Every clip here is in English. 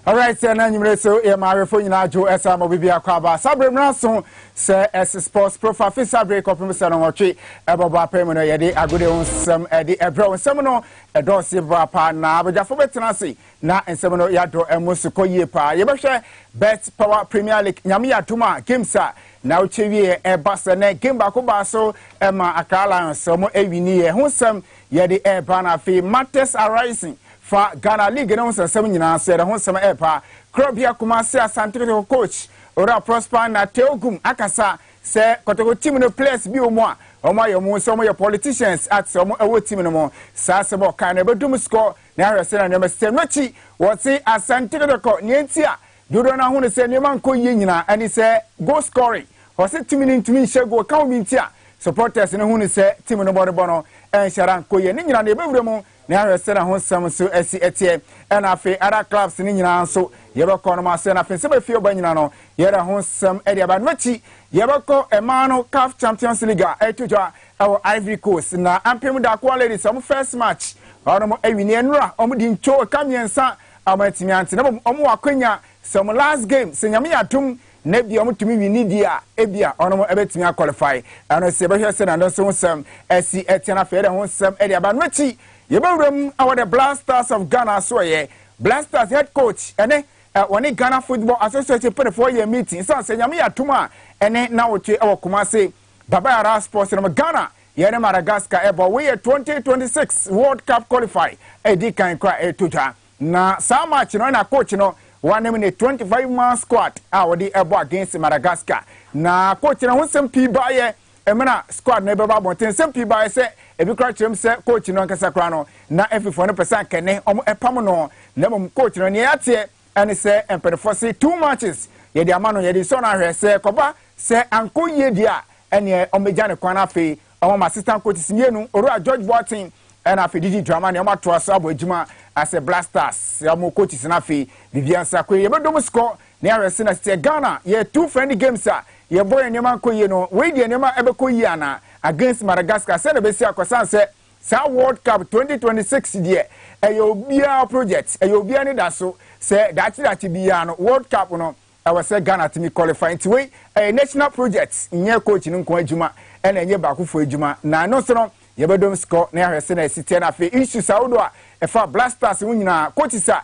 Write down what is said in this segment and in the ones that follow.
Alright, and then you so my phone na jo esa mo bibia kwaba. Sabre mraso se S Sports Profile fi sabre kopim se no hotwe eboba pem no ye de agode onsem e de ebra onsem no e do se bra pa na abjafo betena se na ensem no ya do emusu koyie pa. Ye behwe Bet Power Premier League nyame ya tuma games a na uchewie e basa na game ba ko ba so e ma akala so mo ewini ye honsem ye de e ba na fi matters arising fa Ghana League no nsem nyina se de honsem e pa Krobia Kumasi Asante coach ora Prosper na Teogum akasa se kotoko team no players bi omo a omo ayomo so omo your politicians at so omo ewo team no mo sa se bo kan na bedum score na ahwese na nyama system nochi what say Asante ko nienti a dodo na hu ne se nyama nko yi nyina ani se goal scoring o se team ni ntumi hye goal kan mi ntia supporters ne hu ne se team no bono en shara nko yi ni nyina na ebewure mu na ahwese na hu sam so asi etie en afi other clubs ni nyina so yebeko no ma se na fin se be fie ba nyina no yera hu sam e dia ba nochi yebeko emano CAF Champions League etujwa our Ivory Coast na ampem da kwa ladies some first match ono ewini enura omo di ncho kamiensa amatimi ante na omo akwanya some last game se nyame yatum na bia omo tumi wini dia ebia ono ebetimi qualify ano se be hwe se na no so sam asi etiana fe de hu sam e dia ba nochi yebewuram our Blasters of Ghana so ye Blasters head coach ene woni Ghana Football Association put for your meeting so say nyame atuma ene na wotwe e wokoma say Baba Yara Sports no Ghana yene Madagascar ebo we 2026 World Cup qualify edi kan kra etotwa na sa match no na coach no one minute 25 man squad wodi ebo against Madagascar na coach no honsem pi baye emena squad na beba bonten sem pi baye se ebi kra chrem se coach no nkasa kra no na every percent kene omo epam no na mom coach no ne yatie and say empedforce 2 matches ye di amano ye di so na hwe se koba se anko ye dia ene omeja ne kwan afi omo assistant coach simienu oru George Boatin and afi didi drama ne omo to aso abo ejuma as a Blasters omo coaches na afi bibiansa kwe ye bedom score ne hwe se na se Ghana ye 2 friendly games a ye boy ne man koye no we di ne ma ebekoyi ana against Madagascar se na be si akosan se sa World Cup 2026 die eyo bia project eyo bia ne da so say dachi bia no World Cup no I say Ghana to me qualifying to way a national project nye coach no nko adwuma e na nye baakofo adwuma na no so no ye bedom score na ahwese na city na fe issues awdo a e fa Blasters wunyina coaches a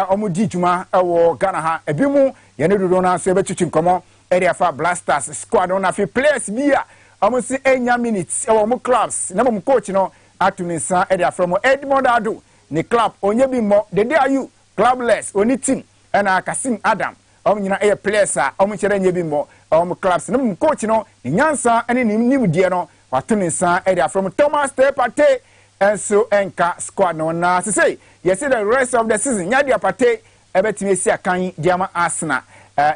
omudi adwuma e wo Ghana ha ebimu ye ne dodo na so e betutu nkomo e dey fa Blasters squad na fe players bia omo si enya minutes e wo mo clubs na mo coach no atunisa e dey from Edmond Ado ni club onye bi mo the day are you clubless oni team and Kasim Adam nyina e players a chere nye bi mo clubs no coach no nyansa ene nim die no wato ne san area from Thomas Tepate and so enka squad no na say yes the rest of the season nya dia pate ebetime si akan diama Arsenal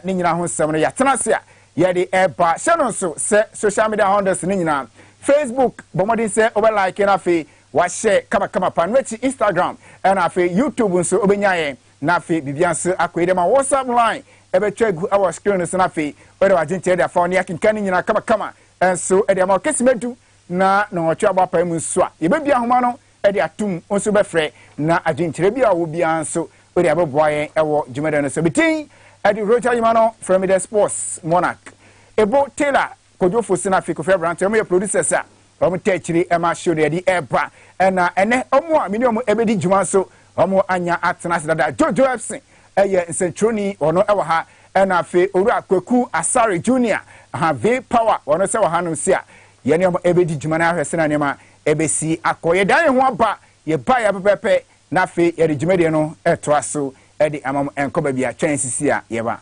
ne nyina ho sem no ya tena se a ye de eba channel so se social media handles ne nyina Facebook bomodi se obe like na fe wa share kama pan wechi Instagram and afi YouTube nso obenyaye na afi bibianse akoyede ma WhatsApp line ebetwa gu our screen nso na afi wede wa jinche dia fa oni akinkan nyina kama enso ede ma kesimedu na otwa abapa mu nso a yebebia homa no ede atum nso befre na aginkyere bia wo bia nso wede abeboaye ewo jumede no so bitin ede Roger Agyemang from the Sports Monarch ebo Taylor kodofo sina afi ko February am producers a omo techiri ema show de di eba na ene omo a minimum ebedi juma so omo anya atena dada Jojo FC eye nsentroni ono ewa ha na fe oru akwaku Asare Junior have power ono se wa ha no sia ye ne omo ebedi juma na ahwese na nema ebesi akoye dan ho aba ye ba ya pepepe na fe ye de juma de no eto so e di amam enkoba bia twen sisi a ye ba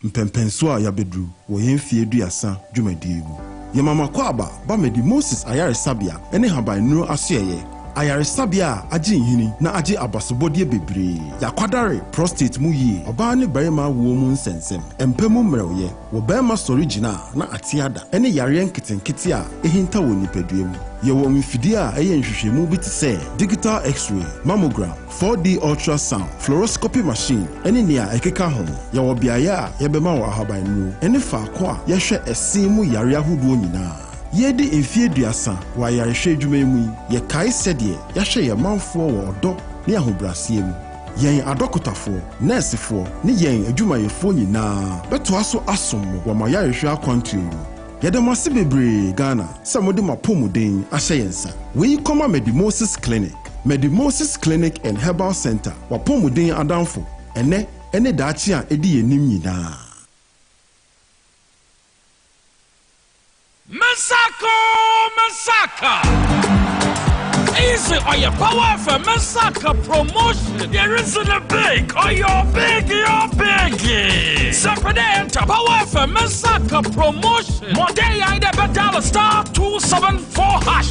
mpempenso a yabedru wo yemfie duasa dwumadie mu yemama kwaba ba medi Moses ayare sabia ene haban nuro asoye ayaresabia agye nhini na agye abasobodie bebree yakwadare prostate mu yie oba ne barima wo mu nsensem empemu mmerewye wo barima sorigina na atiada ene yare nkitenkete a ehinta wo nipadua mu yewo mfidie a eye nhwehwemu bi te se digital x-ray mammogram 4D ultrasound fluoroscopy machine ene nia ekeka ho yewo biaye a yebema wo ahaban nu ene faako a yehwe esen mu yare ahoduo nyina yedi enfie duasa wa yarehwe adwuma mu ye kai sedie yahwe ye manfo wo odo ne ahobrasie mu yen adokotafo nursefo ne yen adwumayefo nyina beto aso asom wo ma yarehwe akwantu yedamase bebre Ghana samode mapomuden ahye yensa we koma Medimosis Clinic and Herbal Center wapomuden adamfo ene daachi a edi yenim nyina Masaka! Easy or your power for Masaka promotion. There isn't a big or you're big. Separate enter power for Masaka promotion. More day I never dial *274#.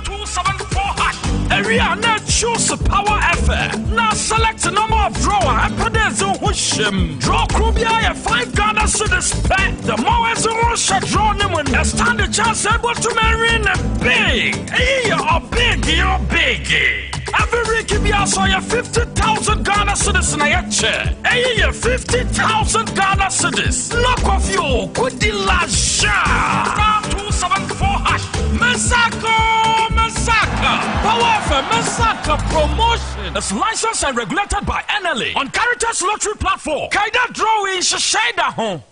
*274#. Area now choose power effort. Now select a number of drawer and put it in Hushim. Draw Krubia 5 Ghana cedis pet. The more as a Russia draw them when they stand the chance able to marry in a big. Hey, you're big. Every week you be also 50,000 Ghana cedis in a chair. Hey, 50,000 Ghana cedis. Knock off you, good deal last shot. *274#. Masaka. Power for Masaka promotion. It's licensed and regulated by NLA on Caritas Lottery Platform. Kaida drawing Shashada home.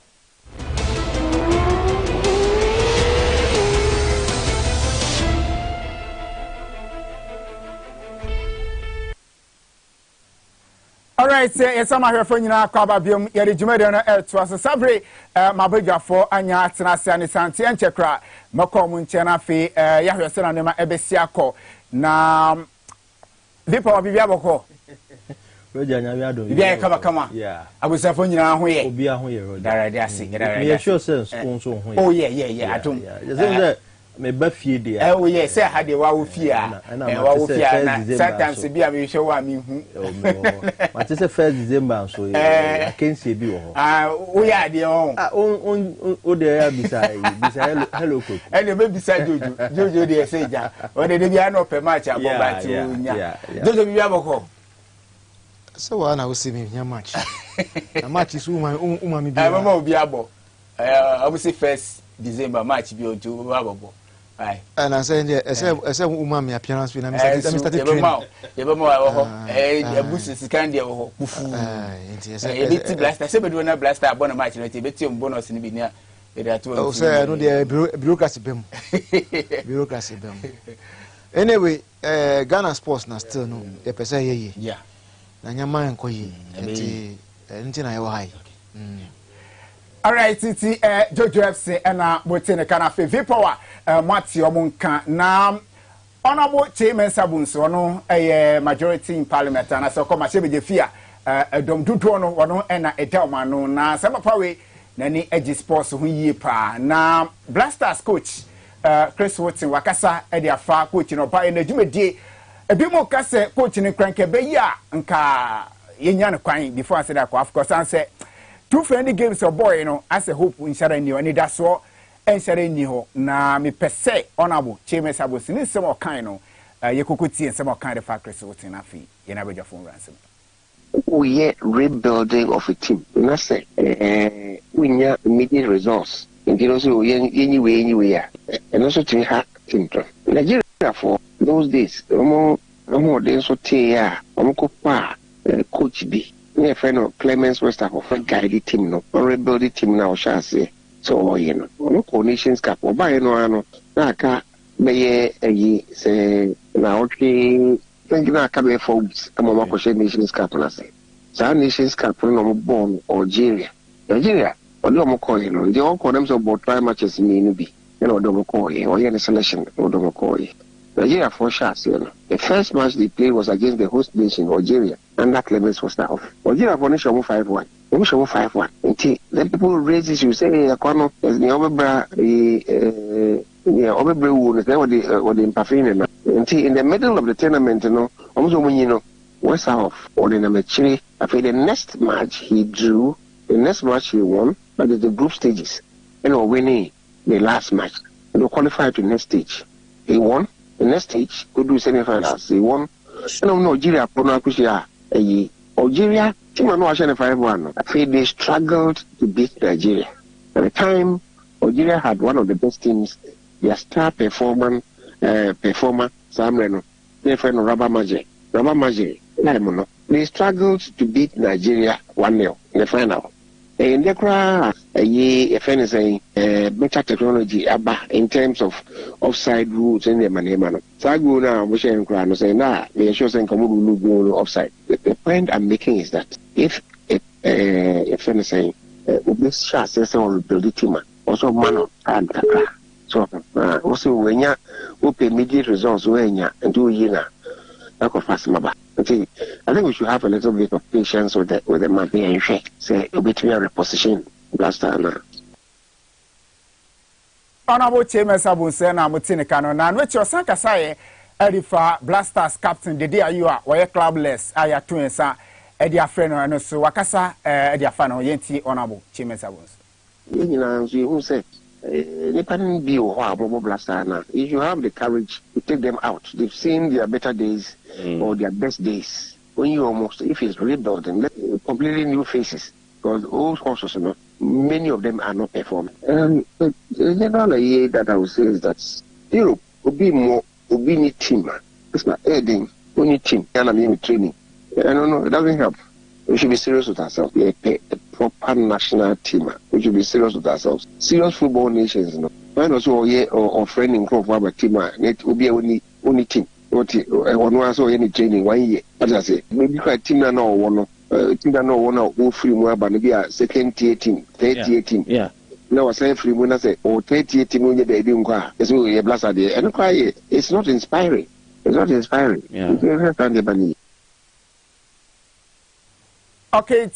All right, yes, I'm here for you now. Kababium, yeri jumede na to sabre mabega for anya tenase ani santi enchekra makomu nchena fi yahwe sena nema ebesiako na vipo bibia boko Roja nya do bibia kama yeah abusafo nyina ho ye obi ho ye roja darade ase me sure sense so ho ye oh yeah atom me ba fie de oh yeah say ha de wa wo fie a wa wo fie na sometimes bi am hwe wa mi hu what is the 1st December so I can see bi wo oh yeah de on o de ya bisa hello cook ene be bisa jojo de say ja o de bi an open match abomba ti nya jojo bi aboko so wa na wo see me nya match na match is uma mi bi mama obi abo obviously 1st December match bi ojo aboko ai and I say uma me appearance na me start training ye be mo wa ho abusi sikan de ho kufu e ti blaster se be do na blaster abona match no te be ti bonus ni bi ni e da to o say no de bureaucracy bem anyway Ghana sports na still no e pese ye yeah na nyama enko yi enti na ye wa hai all right titi Jojo FC na botene kana fe vipower mati omunka na honorable chairman sabunso no majority in parliament na so ko ma shebeje fia dom dudu no wono na edelma no na sema we na ni egi sports ho yie pa na Blasters coach Chris Watson wakasa e afa coach no pa na dwumadie ebimo kase coach ni kranke be ya nka yenya no kwan before I said that of course and say two friendly games of boy you know as a hope in share ni oni da so en share ni ho na me pese honorable chairman sabosi ni sem o kan no yekokoti sem o kan the factory so tin afi ye na beja phone ransom we are rebuilding of a team na say we need immediate results in the also anyway and also to have team Nigeria for those days omo dey so tia omo ko pa coach bi my friend of Clemens Wester of a guided team no rebuild the team now shall say so you know no nations cup or by no na be say na okay think na ka be folks amama ko nations cup na say so nations cup no born Algeria odo mo ko you know they all call them so about try matches me no be you know odo mo ko or the selection odo mo ko Nigeria for shots, you know. The first match they played was against the host nation, Algeria, and that Clemens was now off. Algeria for nation 5-1. 5-1. Until the people raise this, you say, Akwano, the Obebra, the Obebra wound, they were the Impafine, Until in the middle of the tournament, was off or in a match. After the next match he drew, the next match he won, but the group stages. Winning the last match. Qualified to the next stage. He won. The next stage could do semi-finals. He won. Nigeria, Algeria, team no 5-1. I feel they struggled to beat Nigeria. At the time, Algeria had one of the best teams. Their star performer, Sam Reno, their friend Rabah Maje. They struggled to beat Nigeria 1-0 in the final. In the crowd, better technology in terms of offside rules in the manema. So go now, we share and say, nah, we are sure saying come offside. The point I'm making is that if this shot says on the team, also man and so also when you open immediate results when you and do I think we should have a little bit of patience with the man and shake. Say between a reposition blaster now. Honorable Chairman Sabunsen, Mutini Canon, and which your son Kasaye, Edifa Blasters captain, the day you are, where clubless, I are twins, Edia Freno, and also Wakasa, Edia Fano, Yenti, Honorable Chairman Sabuns. You who say, depending be horrible blaster now. If you have the courage to take them out, they've seen their better days or their best days. When you almost, if it's rebuilding, completely new faces, because old horses, many of them are not performing. The general idea that I would say is that Europe will be more, will be team. It's not adding, only team, and I'm in training. I don't know, it doesn't help. We should be serious with ourselves. We a proper national team. We should be serious with ourselves. Serious football nations, When also or friend in crop of a team, it will be only team. One was any training 1 year. As I say, maybe quite team now one who free more, but maybe a second tier team, third tier team. Yeah. Now I say free when I say, or third tier team when they didn't go. It's really a blast idea. And it's not inspiring. It's not inspiring. Yeah. Okay,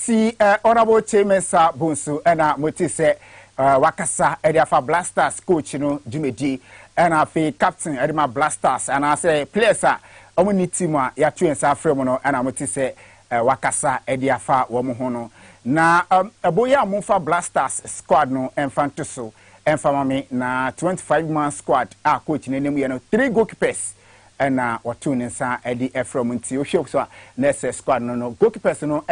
Honorable Chairman Bunsu, and Muti say, Wakasa, Ediafa Blasters coach, Jumedi, and I feel captain Edema Blasters, and I say, players are only team, ya two and Safremono, and I Muti say, Wakasa, Ediafa, Womohono. Na, a boya Mufa Blasters squad no, and Fantuso, and Famami, na 25-man squad, our coach in the name, 3 goalkeepers. And watu sa Eddie Ephraim nti o hwe so nurse squad no goalkeepers no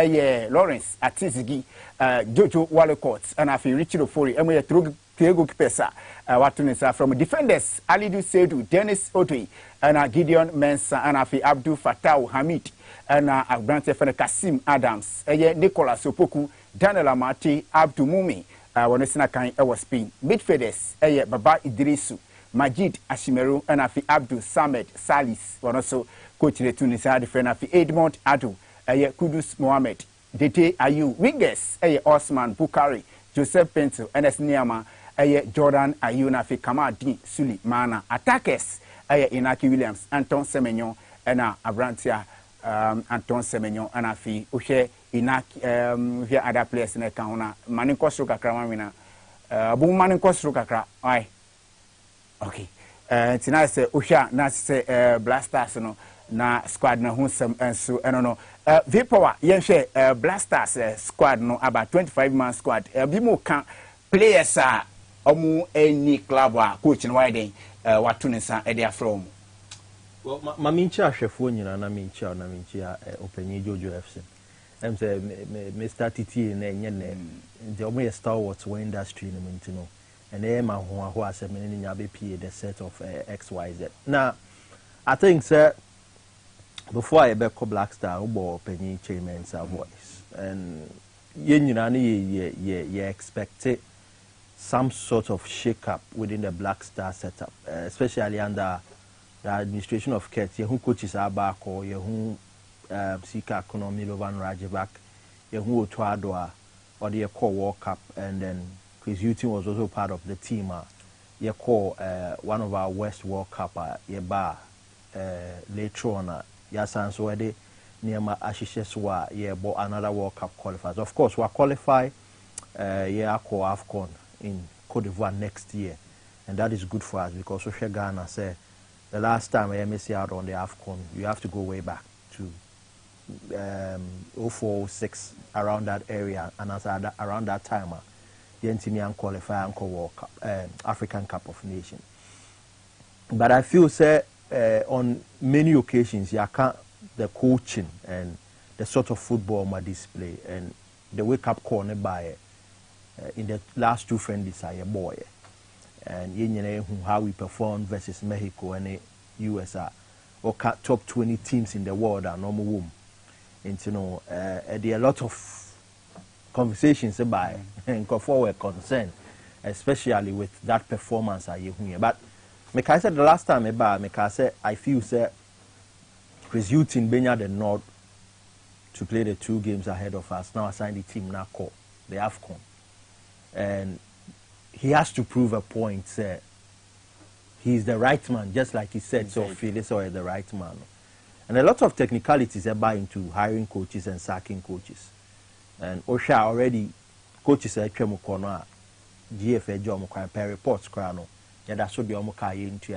Lawrence Atizigi Jojo Walcott and afi Richard Ofori emo ye three goalkeepers watu sa from defenders Alidu Sedu Dennis Odoi and Gideon Mensah and afi Abdul Fatah Hamid and Abrante Fene Kasim Adams Nicholas Opoku Daniel Amati Abdul Mumi wonesina kan Spain midfielders Baba Idrisu Majid Ashimeru and Afi Abdul Samed Salis were also coach the Tunisia defender Afi Edmond Adu, Kudus Mohamed, Dete Ayu, Wingers, Osman Bukari, Joseph Pinto, Enes Niama, Jordan Ayu Nafi Kamadi Suli Mana, attackers, Inaki Williams, Anton Semenyon, and Abrantia Anton Semenyon, and Afi Uche Inaki, here other players in the counter, Maninko Sukakramina, Boom Maninko Sukakra, aye. Okay. Tonight say Usha na say Blasters no na squad no hunsem enso eno no. Vpower yenhwe Blasters squad no about 25-man squad. Bi mo kan players a omu any club a coach no widen watu nsa e dia from. Well, ma minchi ahwefo nyina na minchi openye Jojo FC. Em say Mr. TT na enye na the omu Star Wars industry no mentino. And who has a the set of XYZ. Now, I think, sir, before I be Black Star, Ubo Penny Chairman's voice, and you expected some sort of shake-up within the Black Star setup, especially under the administration of Kets, who coaches are back or who Sika Economy Lovan Rajabak, who Tuadua, or the core World Cup, and then Chris Hutton was also part of the team. You call one of our West World Cup. Later on, Yasan Swede, Niama Ashisheswa, bought another World Cup qualifiers. Of course, we qualify AFCON in Cote d'Ivoire next year, and that is good for us because Osha Ghana say the last time I missed out on the AFCON, you have to go way back to 04, 06, around that area, and around that time, Yentimian qualify and World Cup, African Cup of Nations. But I feel, say, on many occasions, you can't the coaching and the sort of football my display and the wake up call by in the last two friendlies I boy and you know how we performed versus Mexico and the USA or top 20 teams in the world are normal womb. And you know there are a lot of conversations about and were concerned, especially with that performance I hear. But I said the last time I said I feel say Chris Hughton Benya the North to play the 2 games ahead of us. Now assigned the team now called the AFCON. And he has to prove a point. He's the right man, just like he said, so Phyllis is the right man. And a lot of technicalities are into hiring coaches and sacking coaches. And Osha already, coaches are Chemukono, GFA Jomo, per reports, Crano. Yeah, that's what the Omoka into.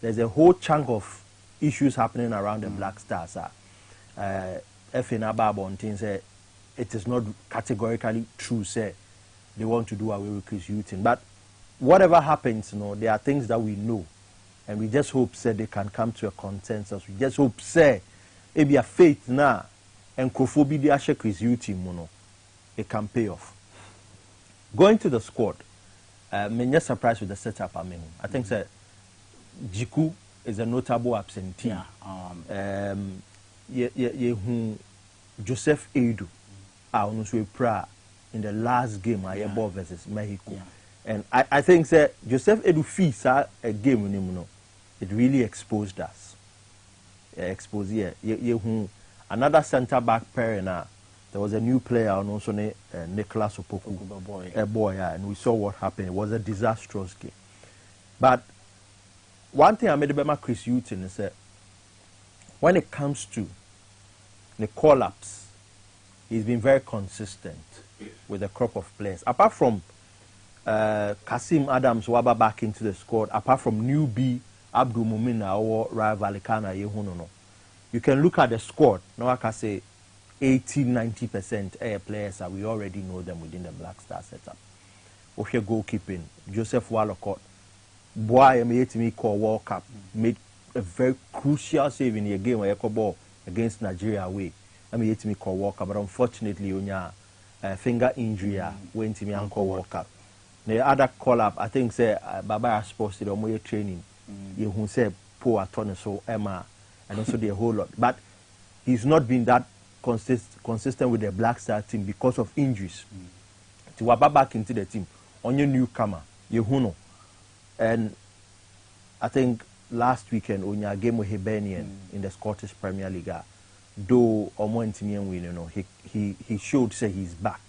There's a whole chunk of issues happening around the Black Stars. It is not categorically true, say they want to do away with Chris Hughton. But whatever happens, you know, there are things that we know. And we just hope, say, they can come to a consensus. We just hope, say, it be a faith now, and Kofobi Chris Hughton, it can pay off. Going to the squad, I'm just surprised with the setup. I think, say, Jiku is a notable absentee. Joseph Edu, in the last game I bought versus Mexico. Yeah. And I think that Joseph Edu fees a game, it really exposed us. Another centre back pair now. There was a new player and also Nicholas Opoku, a boy, and we saw what happened. It was a disastrous game. But one thing I made about Chris Hughton is that when it comes to the call-ups, he's been very consistent with the crop of players. Apart from Kasim Adams, who are back into the squad, apart from newbie Abdul Mumina or Rival Alikana, you can look at the squad. Now I can say 80-90% players we already know them within the Black Star setup. Okay, goalkeeping, Joseph Wallacott, boy, made me call World Cup, made a very crucial save in the game where ball against Nigeria away. Me call World Cup, but unfortunately, finger injury went to me and call World Cup. The other call up, I think, say Baba Sports did more training. You who say poor attorney so Emma and also the whole lot. But he's not been that consistent with the Black Star team because of injuries. To Waba back into the team on your newcomer, Yehuno. And I think last weekend on your game with Hibernian in the Scottish Premier League, though he showed say he's back.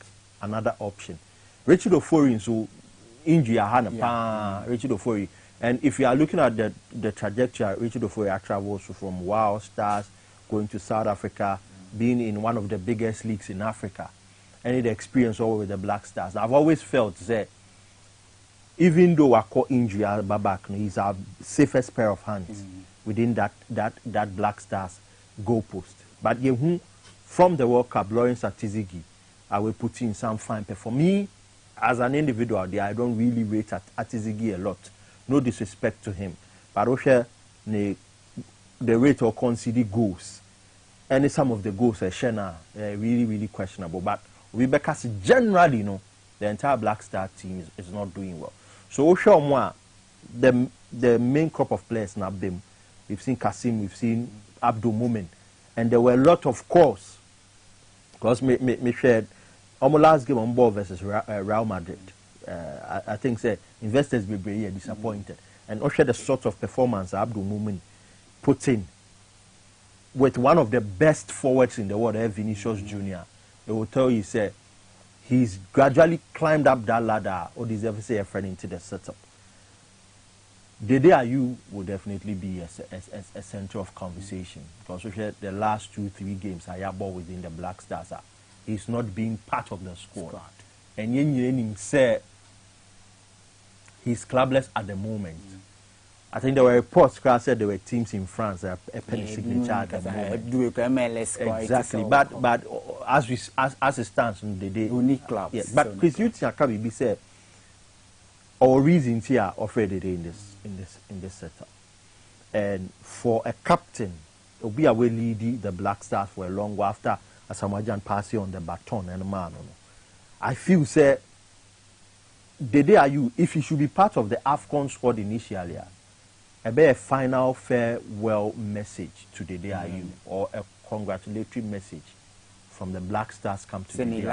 Another option. Richard Ofori, so injury Richard Ofori. And if you are looking at the trajectory, Richard Ofori travels from Wild Stars, going to South Africa, being in one of the biggest leagues in Africa, and the experience all with the Black Stars. I've always felt that even though I call injury Babak, he's our safest pair of hands within that Black Stars goalpost. But from the World Cup, Lawrence Atizigi, I will put in some fine pay. For me, as an individual, I don't really rate Atizigi a lot. No disrespect to him. But also, the rate of conceded goals, and some of the goals are really, really questionable. But because generally, the entire Black Star team is not doing well. So, the main crop of players now, we've seen Kasim, we've seen Abdul Mumin, and there were a lot of calls. Because me shared on my last game on ball versus Real Madrid. I think investors will be disappointed. And also the sort of performance Abdul Mumin put in with one of the best forwards in the world, Vinicius Jr. They will tell you, he's gradually climbed up that ladder or deserves to say a friend into the setup. The you will definitely be a center of conversation because the last 2-3 games I have ball within the Black Stars. He's not being part of the squad. And Yen say he's clubless at the moment. I think there were reports that said there were teams in France that are penny signature at the moment. Exactly, but as it stands on the day, unique clubs. Yes, but Chris Hughton can be said our reasons here offered it in this setup, and for a captain, we are well leading the Black Stars for a long while after Asamajan passing on the baton and man. I feel say the day are you if you should be part of the AFCON squad initially. A final farewell message to the DIU or a congratulatory message from the Black Stars come to the DIU.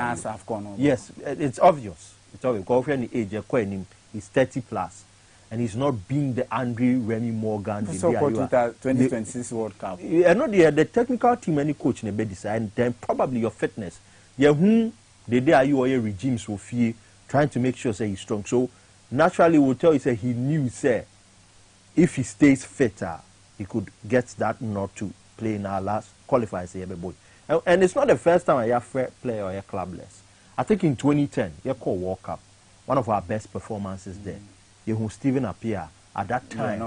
Yes, it's obvious. It's obvious. Because age, he's 30 plus, and he's not being the Andre Remy Morgan. So for 2026 World Cup. Not the technical team any coach in the decide, and then probably your fitness. Yeah, whom the DIU or your regimes will fear trying to make sure say he's strong. So naturally, we'll tell you say he knew say. If he stays fitter, he could get that nod to play in our last qualifiers here, boy. And it's not the first time I have fair player or a clubless. I think in 2010, you called World Cup, one of our best performances there. You Stephen Appiah at that time. You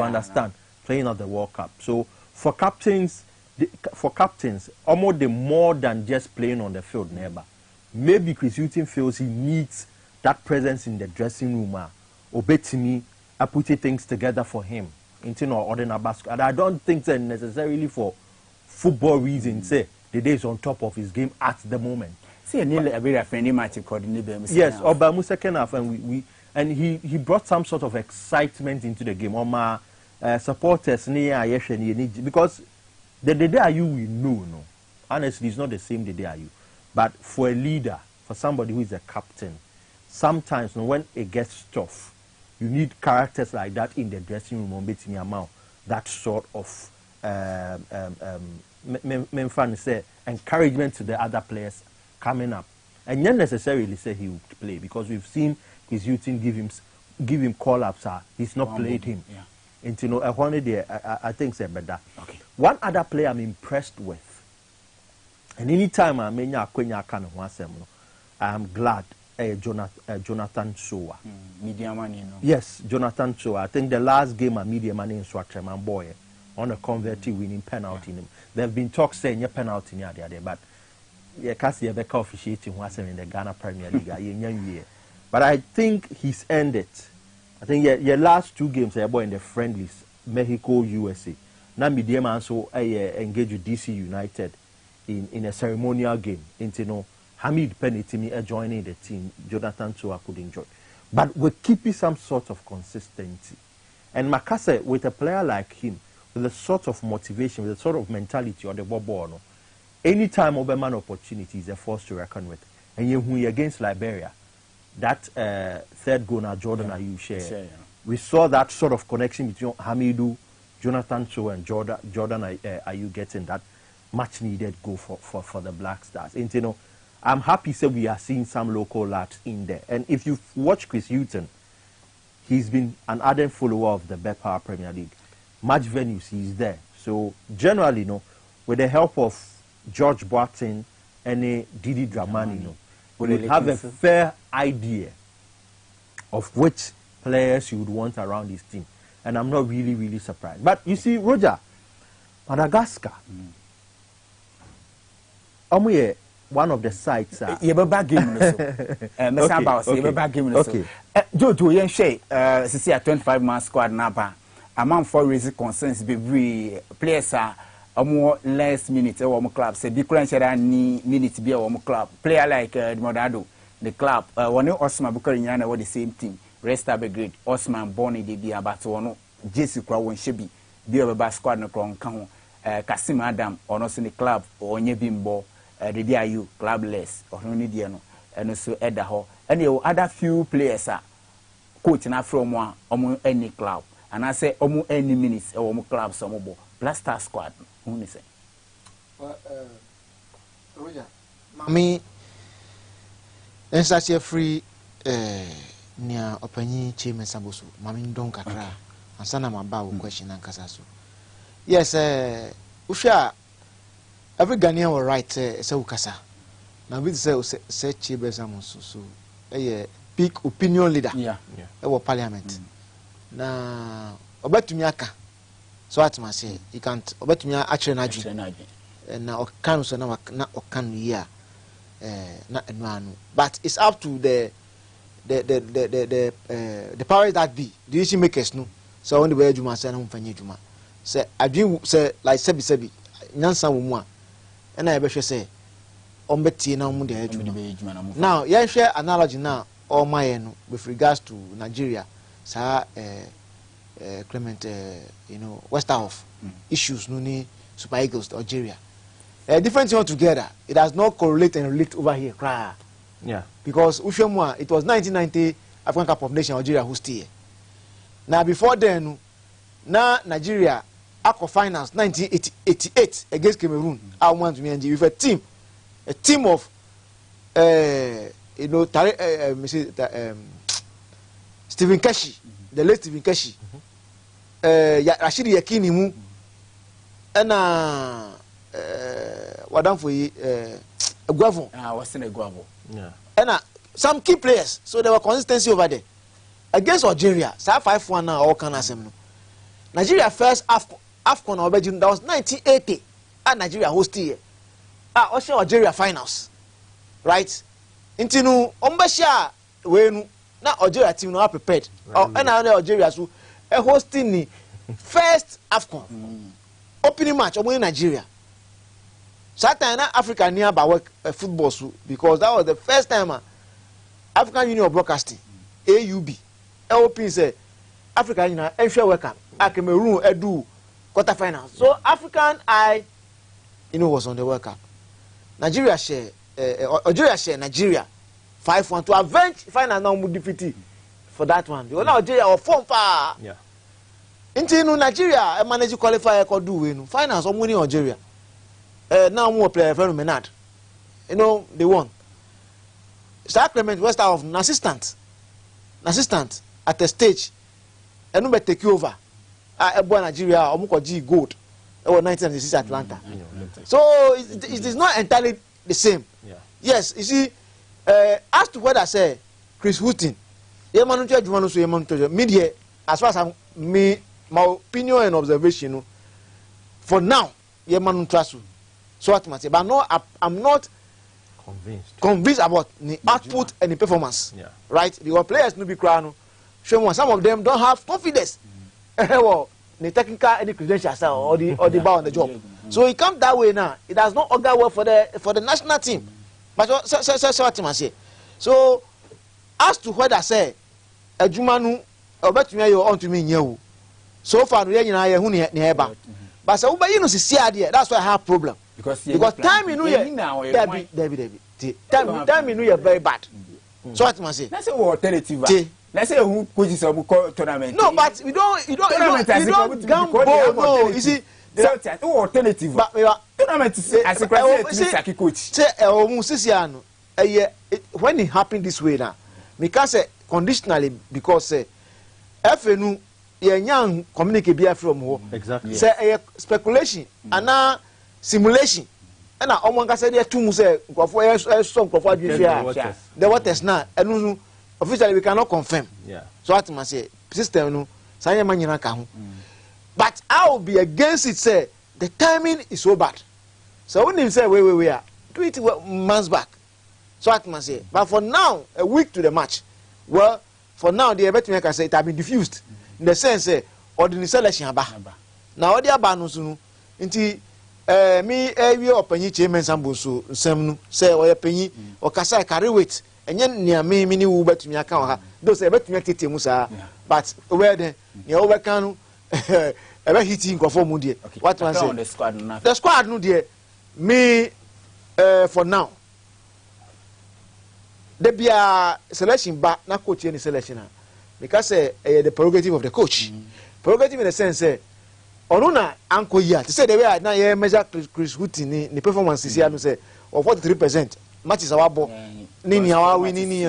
understand? Playing at the World Cup. So for captains, almost the more than just playing on the field, neighbor. Maybe Chris Hughton feels he needs that presence in the dressing room. Obetimi, I put things together for him. Into no ordinary basket. And I don't think that necessarily for football reasons. Say the day is on top of his game at the moment. See, nearly a very friendly match coordinator. Yes, Obamu second half, and he brought some sort of excitement into the game. My supporters near because the day are you we know, no. Honestly, it's not the same the day are you. But for a leader, for somebody who is a captain, sometimes when it gets tough, you need characters like that in the dressing room. That sort of say encouragement to the other players coming up, and not necessarily say he would play because we've seen his youth team give him call ups. He's not played him. Yeah. And you know, I think say better. Okay. One other player I'm impressed with, and anytime I'm glad. Jonathan Showa. Media money, no? Yes, Jonathan Showa. I think the last game a media money in Swatchem, my boy, on a converted winning penalty. Yeah. There have been talks saying a penalty near there, but yeah, Cassie Becca officiating was in the Ghana Premier League. But I think he's ended. I think your last two games, boy in the friendlies, Mexico, USA. Now media man so engage with DC United in a ceremonial game. Into no. Hamid Penitimi joining the team, Jonathan Chua could enjoy. But we're keeping some sort of consistency. And Makase, with a player like him, with a sort of motivation, with a sort of mentality or the Bobo, anytime Oberman opportunity is a force to reckon with. And you against Liberia, that third goal now Jordan Ayew share. We saw that sort of connection between Hamidou, Jonathan Chua and Jordan Ayew getting that much needed goal for the Black Stars. And you know, I'm happy that we are seeing some local lads in there. And if you watch Chris Hughton, he's been an ardent follower of the Bepa Premier League. Match venues, he's there. So generally, with the help of George Boateng and Didi Dramani, we have a fair idea of which players you would want around this team. And I'm not really, really surprised. But you see, Roger, Madagascar, one of the sites. Yebaba game Jojo yen share sisi a 25 man squad naba. Among for raising concerns be players are less minutes our club. Say different ni minutes be our club. Player like Modado, the club one Osman Bukari Nyana were the same team. Rest up a grade. Osman Bonnie de be about one Jesse Crow and Shebi be a squad no crown count. Kasim Adam or not in the club or Nyebimbo. The DIU clubless or no diano and also Edaho and the other few players are coaching from one any club and I say almost any minutes or club some Blaster squad. Who say? Roger, me and such a free near Openi Chim and Sabusu, Mammy Don Catra, and Sanama Bow question and Casasu. Yes, Usha. Every Ghanaian will write say ukasa. Now we say chibes amoso so speak opinion leader. Yeah. Our parliament. Na obetumi aka. So at my say you can't obetumi actually na na okan so na okan here na enwanu. But it's up to the powers that be. The issue makers no. So on the way juma say na mfanye juma. Say adwin say like sebi nyansa wo mu a na ye behwe say ombetie na mu de adwuma. Now ye hwe analogy na all my no with regards to Nigeria sa Clement Westerhoff issues no ni Super Eagles Algeria different thing altogether. It does not correlate and relate over here cry. Yeah, because Ushemwa it was 1990 African Cup of Nations Algeria hosted here. Now before then na Nigeria Aqua Finals 1988 against Cameroon I want to be with a team of Stephen Keshi, the late Stephen Keshi, Rashidi Yakini mu, and wadam for Guavo. What's in a Guavo? Yeah. And some key players, so there was consistency over there. Against Algeria, 5-1 now all can assemble. Nigeria first AFCON or Belgium, that was 1980, and Nigeria hosted here. Also Algeria finals, right? Intinu ombasha wenu na Algeria team no are prepared. And now Algeria so hosting the first AFCON opening match in Nigeria. Saturday Africa near by football so because that was the first time African Union of Broadcasting AUB LP say African Union welcome Cameroon edu quarterfinals. So African was on the World Cup. Nigeria share Algeria share Nigeria 5-1 to avenge final now defeat for that one. Because now Algeria or form far. Yeah. Into Nigeria manage to qualify could do win finals or winning Algeria. Now more player from Menard. They won. Sir Clement Westerhoff an assistant at the stage. And no take you over. Nigeria omuko G gold. 1996 Atlanta. So it is not entirely the same. Yeah. Yes, you see, as to what I say, Chris Wooten, media, as far as my opinion and observation, for now, so what I say, but no, I'm not convinced about the output and the performance. Yeah. Right? Because players no be crying. Some of them don't have confidence. The technical any credentials or the bar on the job. So it comes that way now. It does not augur well for the national team. But what I say. So as to what I say, Agyemang obetumi you on to me nyewu. So far we nyina ye hu ne eba. But say we you see there, that's why I have problem. Because time you know David. Time you know you're very bad. So what I say. That's an alternative. Let's say who coaches a tournament. No, but you don't gamble. No, you see, the alternative. But tournament as a coach. Say, when it happened this way now, because conditionally, because FNU, young communicate from home. Exactly. Say speculation and simulation. And I almost said there two say some the waters now and officially we cannot confirm. Yeah. So what I say, system no, say man you can. But I will be against it. Say the timing is so bad. So when you say we are, do it months back. So what I say. But for now, a week to the match. Well, for now the event maker say it have been diffused in the sense say ordinary selection aba. Now all the aba no so no. Inti me we opanyi chairman sambo so nsem no say oya panyi o kasa carry weight. Enye nia me ni wo betumi aka ha those e betumi tete mu saa but where then nia wo beka no ebe hitting nkofo mu de what man say the squad no de me for now the bia selection ba na coach any selection because the prerogative of the coach prerogative in the sense onu na anko here to say the way na ye measure Chris Wooten ni performance is here no say of 43% matches our ball nini awawi nini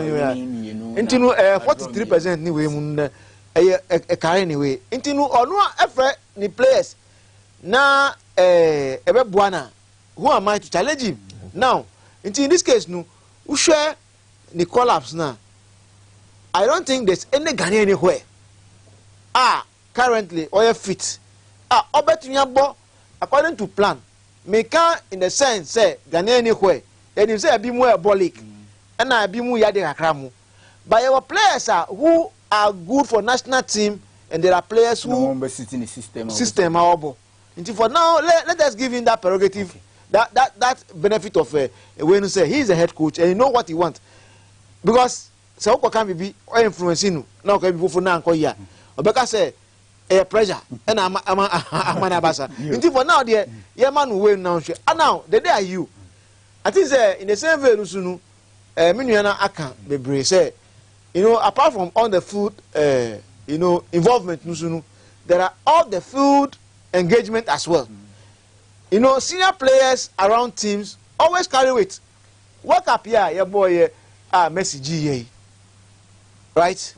intinu 43% ni we mun carry anyway intinu onu efe ni players na ebe buana who am I to challenge him now in this case no we share the collapse now I don't think there's any Ghanaian anywhere currently or fit obetumi according to plan make in the sense say Ghanaian anywhere and you say be more abolic and I be more yade akramu but our players who are good for national team and there are players who sit in the system until for now let us give him that prerogative. Okay. That benefit of when you say he's a head coach and you know what he wants because so can be or influencing now can be for now here because say pressure and I'm abasa until for now the man who win now and now the day are you I think say in the same way sunu minuana aka bebre say you know apart from all the food you know involvement sunu there are all the field engagement as well. You know, senior players around teams always carry weight. Work up here, your boy, Messi GA. Right?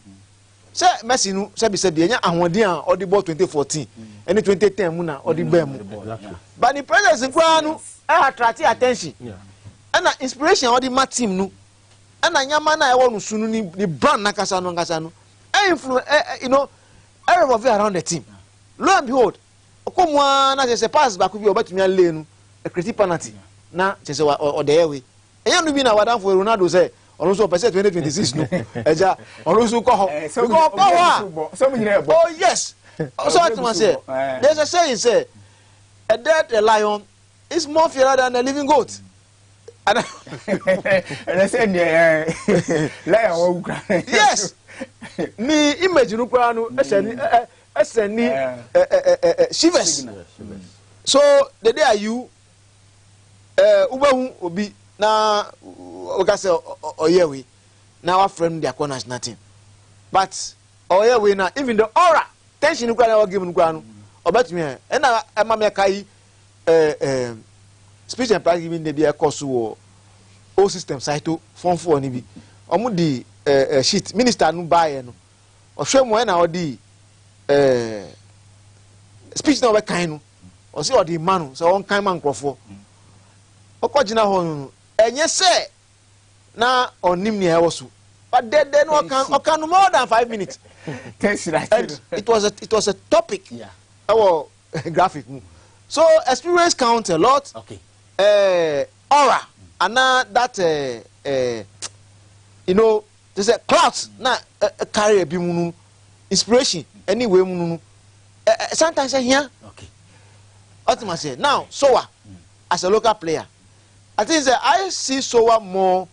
Say Messi no, say be said the anya or the ball 2014 and the 2010 muna or the bem. But the presence in Kwanu attract attention. Yeah. And the inspiration or the mat team no. And the nyamana I want sunu ni brand nakasa no. Influence you know, everybody around the team. Lo and behold, come one na say pass back bi obetumi alenu a creative penalty na say o dey we eyan no bi na wadan for Ronaldo say onu so person 2026 no eja onu so ko ho oh yes so what man say there's a saying say a dead lion is more fairer than a living goat and I say lion yes me imagine no kwa no SNE shivers. So the day are you Ubehu obi na okase oyewe na our friend their corners nothing. But oyewe na even the aura tension kwa na game kwa no obetumi e na amame kai speech and practice giving the be course wo o system site form 4 ni bi omu di sheet minister no buy no ohwemu na odi speech na we kan no o se odi man so on kan man krofo okogina ho no enye se na onim ne ewoso but then no can more than 5 minutes and it was a topic our graphic so experience counts a lot. Okay. Aura and that you know there's a clout na carry a bimunu inspiration anyway munu sometimes here. Okay. Ultimately now Sowa as a local player I think that I see Sowa more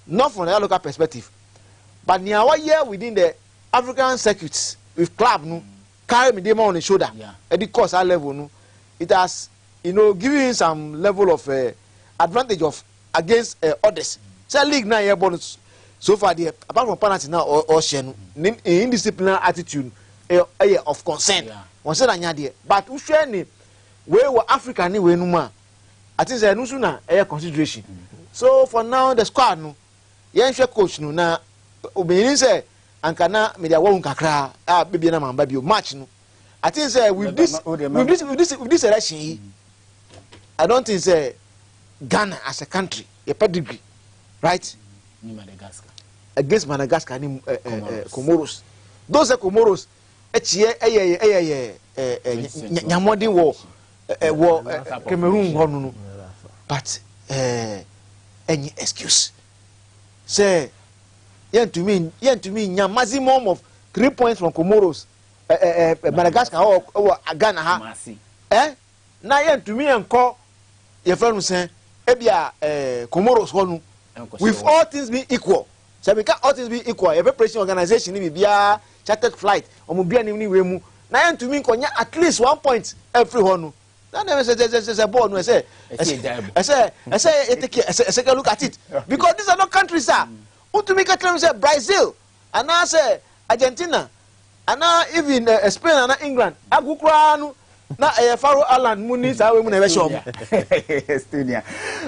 not from the local perspective but near one year within the African circuits with club no carry me them on the shoulder at the course our level no it has you know giving some level of advantage of against others. So league now here bonus so far the apart from penalty now or indisciplinary attitude of concern. One said anya there but who share ni we were Africa ni we numa I think say no sooner consideration. So for now the squad no yen hwe coach no na obìnrin say anka na media wo nkakra baby na mamba bio match no I think say with this election I don't think say Ghana as a country a pedigree right ni Madagascar against Madagascar ni Comoros those are Comoros nyamodi wo Cameroon no but any excuse say yen to me nya maximum of 3 points from Comoros Madagascar or Ghana ha na yen to me enko your friend say ebia Comoros ho with all things being equal so because all things being equal every preparation organization ni bia chartered flight omo bia ni we mu na yen to me konya at least 1 point every ho no na never say ball no say take a look at it because these are not countries sir who to make a claim say Brazil and now say Argentina and now even Spain and England agukra no na Faro Island muni sa we mu na be shom Estonia.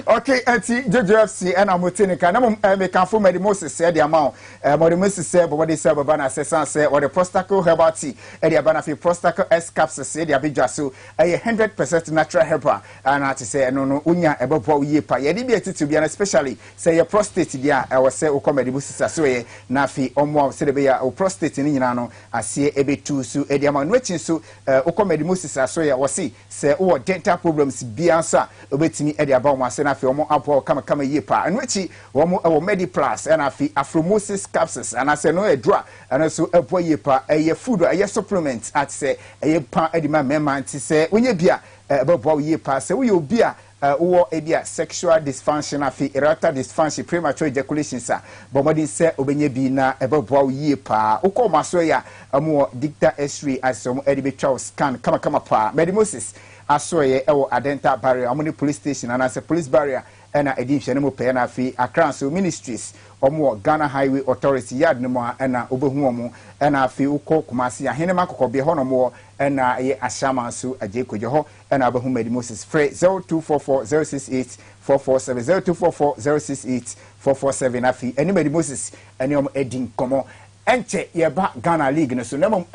Okay, anti JJFC and Amotenica. Na me kan for Moses said the amount. Moses said but what they say baba na sesan say or the Prostaco herbal tea. E the bana fi Prostaco S capsules say the abidja so 100% natural herbal. And I say no unya ebopo ye pa. Ye di bi etitu bi especially say your prostate dia I was say o come Moses so ye na fi omo say the be ya o prostate ni nyina no asie ebetu so e the amount no chin so o come Moses so ye was say o dental problems biansa obetimi e de aba o ase na afi omo apo kama ye pa anu echi wo Mediplus and afi Afromosis capsules and ase no edra and so apo ye pa ye food ye supplements at say ye pa e de ma mema nti say onye bia ebobo ye pa say wo ye obi a wo ebia sexual dysfunction afi erectile dysfunction premature ejaculation sa bomodin say obenye bi na ebobo ye pa ukoma so ya mo dicta x-ray asom e de betwa scan kama pa Medimosis asoye ewo adenta barrier amuni police station and as a police barrier ena edinhwe ne mo pe na afi Accra so ministries omo Ghana Highway Authority yard ne mo ena obehu omo ena afi uko Kumasi ahene makoko be ho no mo ena ye ashama so aje koje ho ena obehu Medimosis free 0244 068 447 0244 afi eni Medimosis eni om edin komo enche yeba Ghana League no so nemom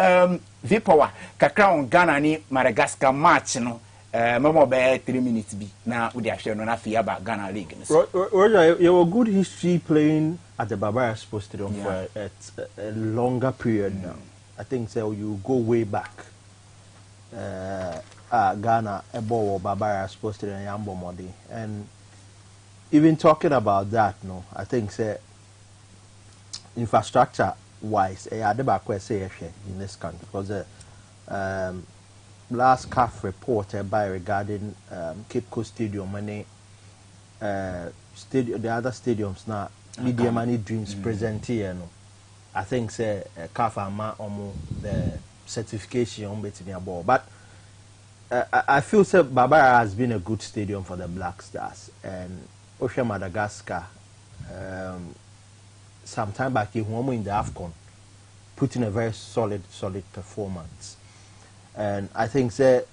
Vipower kakra on Ghana ni Madagascar match no memo be 3 minutes bi na udi ahwe no na fi aba Ghana League no so Roger, you have a good history playing at the Barbara Sports Stadium for a longer period now. I think so you go way back Ghana ebo Barbara Sports Stadium Yambo Modi, and even talking about that no I think say infrastructure wise I had about say in this country because the last CAF report by regarding Cape Coast Stadium and the other stadiums now Media Money Dreams present here no I think say CAF ama the certification on betting ball but I feel say Barbara has been a good stadium for the Black Stars and Osha Madagascar some time back in the AFCON put in a very solid performance. And I think that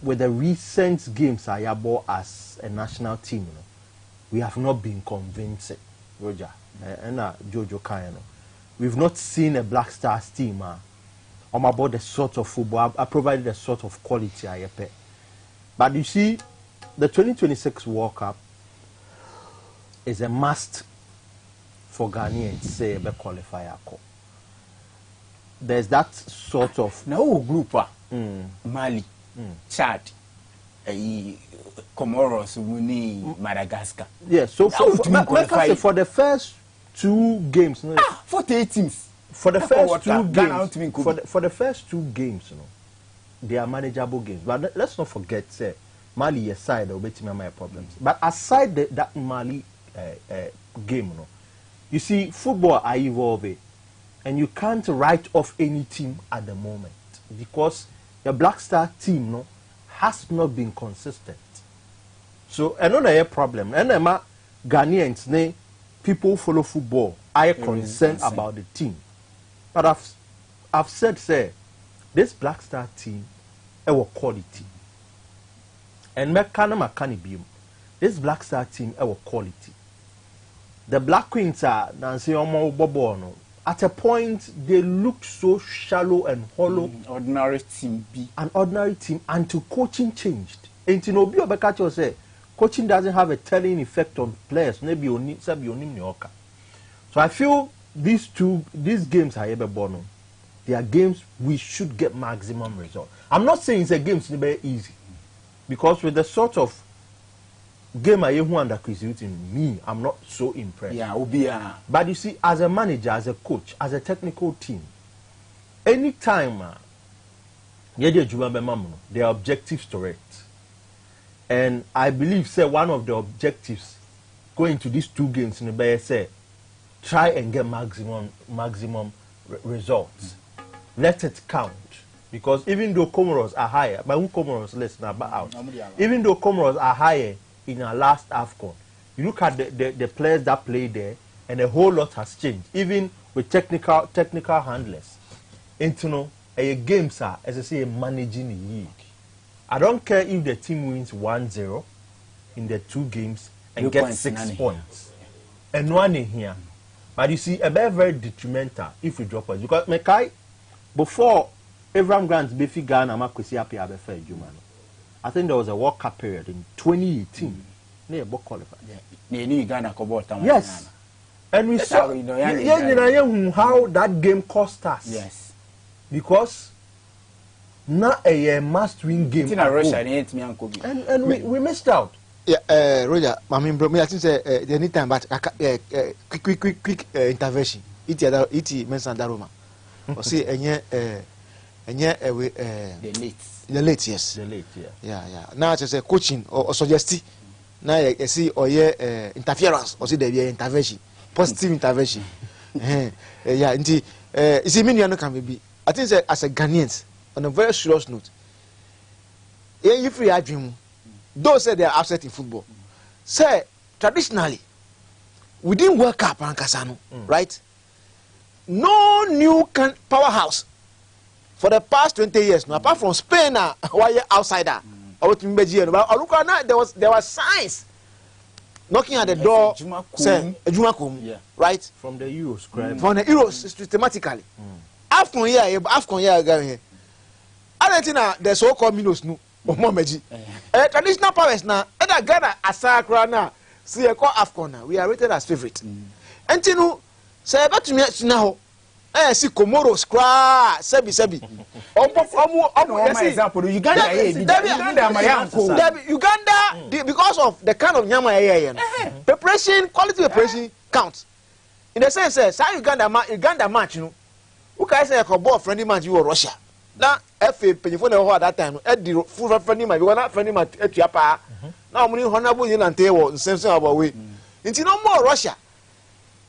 with the recent games Ayabo as a national team, you know, we have not been convincing, Roger, and Jojo Kayano. We've not seen a Black Stars team about the sort of football. I provided the sort of quality I pay. But you see, the 2026 World Cup is a must for Ghanaians say be qualifier. There's that sort of no group Mali, Chad, Comoros, Madagascar. Yes, so for the first 2 games, 48 teams. For the first 2 games, for the first 2 games, you know, they are manageable games. But let's not forget, say Mali aside, there will be my problems. But aside that Mali game, you know, you see, football are evolving, and you can't write off any team at the moment because the Black Star team no has not been consistent. So another problem. And Ghanaians, people follow football. I concerned about the team, but I've said, say, this Black Star team, our quality, and this Black Star team, our quality. The Black Queens are Nancy Omo Bobono. At a point, they look so shallow and hollow. Ordinary team B. An ordinary team until coaching changed. And you know, Biobecacho say, coaching doesn't have a telling effect on players. Maybe only Nyoka. So I feel these games are ever born. They are games we should get maximum result. I'm not saying it's a game very easy, because with the sort of game I under Chris me, I'm not so impressed. Yeah, but you see, as a manager, as a coach, as a technical team, anytime there are objectives to it. And I believe, say, one of the objectives going to these 2 games in the Bay, say, try and get maximum results. Let it count. Because even though Comoros are higher, but who Comoros less now out. Even though Comoros are higher in our last AFCON, you look at the players that play there, and a whole lot has changed, even with technical handlers. And you know, games are, as I say, managing the league. I don't care if the team wins 1-0 in the 2 games and gets 6 points. And one in here. But you see, a very detrimental if we drop us. Because Mekai, before Abraham Grant, Befi Ghana, Makwesi Api Abefa Agyemang, I think there was a World Cup period in 2018. They both qualified. Yes. And we saw how that game cost us. Yes. Because not a must-win game. And we missed out. Yeah, Roger, I mean, bro, I think the need time, but quick intervention. Iti mention Daruma. Or see, the late, yes. The late, yeah. Yeah. Now it's a coaching or suggesting. Now you see, or interference, or see the intervention, positive intervention. Yeah, indeed. It's a minion can be. I think as a Ghanaians, on a very serious note, if we are dream. Those say they are upset in football. Say traditionally, we didn't World Cup and Kasano, right? No new powerhouse for the past 20 years. No, apart from Spain, why outsider? But there was signs knocking at the door. Say Agyemang, right? From the Euros, from the Euros systematically. After here, Argentina, the so-called minnows no. Traditional powers now, either Ghana Asakra now, see a call Afcon. We are rated as favorite. And you know, say about to me now, see Comoros, Sebi. Example, Uganda, because of the kind of Nyama preparation, quality preparation counts. In the sense, say Uganda match, you know, who can say a ball friendly match you or Russia. Now, FA penifone ho at that time, the full friendly match, we were not friendly match at Yapa. Now, we honorable in Anteo, same about way. Into no more Russia.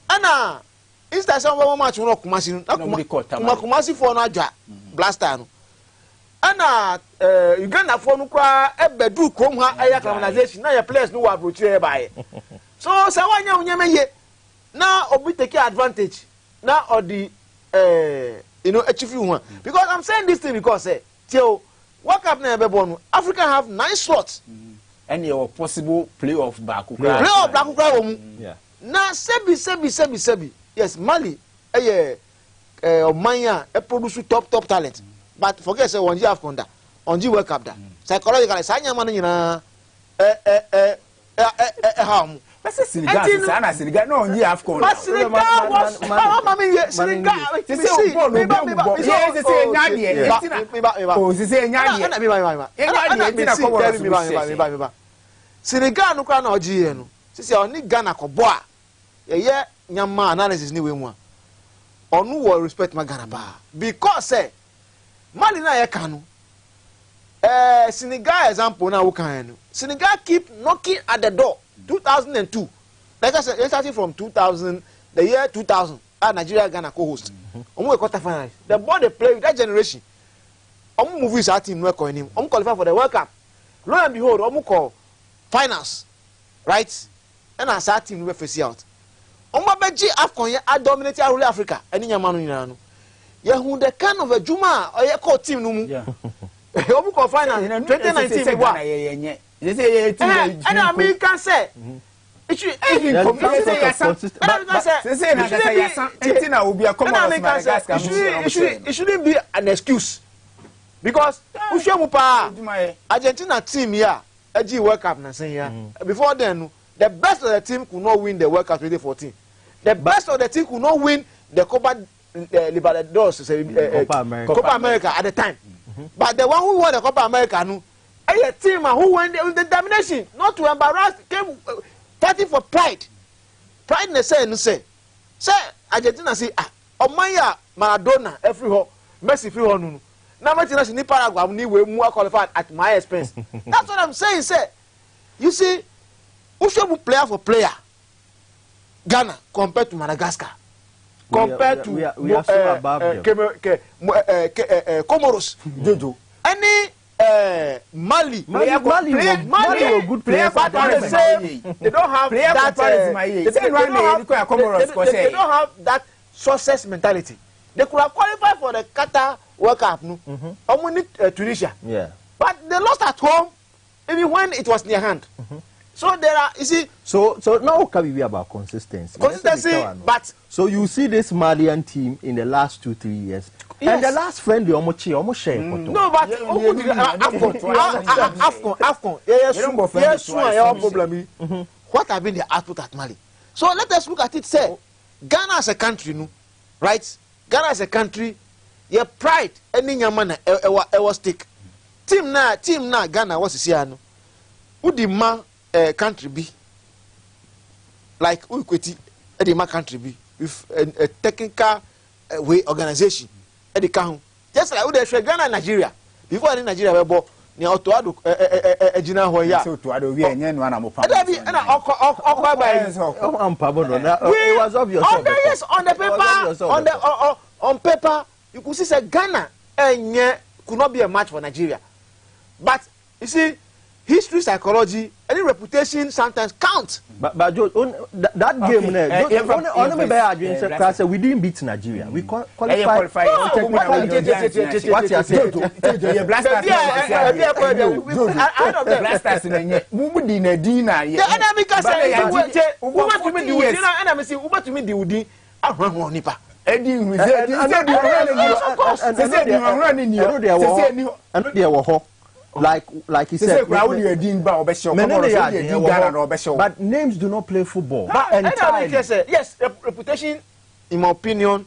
Anna, is that some match will not Kumasi for Naja, Blastano. Anna, Uganda for Nukra, Ebedu, Kromha, Ayakanization, now your players know what we're by. So, Sawanya Yamaye, now, we take advantage. Now, or the achieve one. Because I'm saying this thing because till World Cup never born, Africa have 9 slots. And your possible playoff back. Yeah. Now Sebi. Yes, Mali, Maya, produce top talent. But forget say on Afconda, on World Cup da. Psychologically, Sanya man harm. But Senegal no on Afcon. But Senegal was Senegal no kwa na oji no. Sisi oni Ghana ko bo a. Ye nyama analysis ni we mu a. Onu wo respect ma Ghana ba. Because Mali na ye kanu. Senegal example na wo kan no. Senegal keep knocking at the door. 2002. Like I said, starting from 2000, the year 2000, Nigeria Ghana co-host. Quarterfinals. The ball they play with that generation. Movies our team no him. Qualify for the World Cup. Lo and behold, call finals, right? And as our team we face out. Beji Afcon I dominate all Africa. Any nyamanu nyano. Ye who the kind of a Juma or ye call team no mu. Yeah. Call finals 2019. And American say it should shouldn't be an excuse because Argentina team here World Cup na say here before then the best of the team could not win the World Cup 2014. The best of the team could not win the Copa Libertadores Copa America at the time. But the one who won the Copa America no a team who went with the domination, not to embarrass, came fighting for pride. Pride ne say, Argentina say, Omaya Maradona, every ho, Messi free ho. Now Martinez in Paraguay, we were more qualified at my expense. That's what I'm saying, say. You see, who should player for player? Ghana compared to Madagascar. Compared to we are so above Comoros. Jojo. Any Mali were good players. But they don't have that. They don't have that success mentality. They could have qualified for the Qatar World Cup. No, only Tunisia. Yeah. But they lost at home, even when it was near hand. So there are, you see. So now can we about consistency? But so you see this Malian team in the last 2-3 years. Yes. And the last friendly almost share. No, but Afcon. Yes, problem. What have been the output at Mali? So let us look at it. Say, Ghana as a country, no, right? Ghana as a country, your pride, any man, was stick. Team na Ghana was here no. Who the man country be? Like Ukweti, the man country be with a technical way organization. Just like we show Ghana and Nigeria. Before in Nigeria we bought ni Otoado Ejina Hoya. So Otoado we enye no na mo pa. It was obvious. On the paper, on paper, you could see say Ghana could not be a match for Nigeria. But you see, history, psychology, any reputation sometimes counts. But George, that game, we didn't beat Nigeria. We qualified. What you say? Blasters in the enemy can say, "What to me do? Enemy say, "What to me do?" Nipa. Eddie, we said, "I know they are like he said, but names do not play football. Yes, reputation, in my opinion,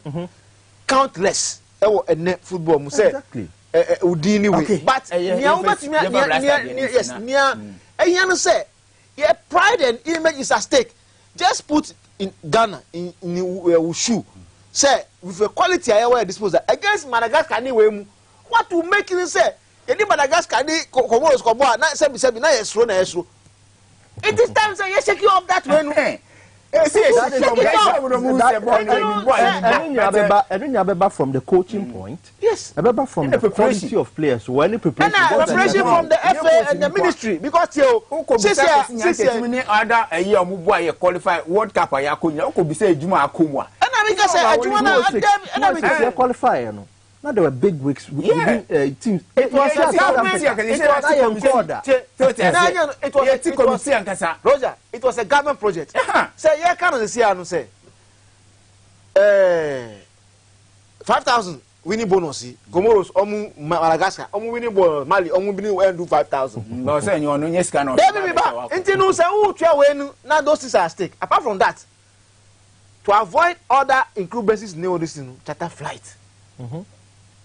countless. Football, exactly. But pride and image is at stake. Just put in Ghana in Wushu. Say with a quality I wear disposal against Madagascar anyway. What will make it say? Any Madagascar, Comoros, Comoa, not 77, not a slow, It is time to shake you up that way. From the coaching point, yes, from the quality of players, preparation from the FA and the ministry because you other a year qualify World Cup could be say Juma Akumwa. And I qualify. Now there were big weeks within teams. It was Roger. It was a government project. Say, yeah, can say 5,000 winning bonus. Comoros, Madagascar, winning bonus. Mali, winning do 5,000. No, say you know, yes, cannot. Until no say, now those things are at stake. Apart from that, to avoid other incumbencies, charter flight.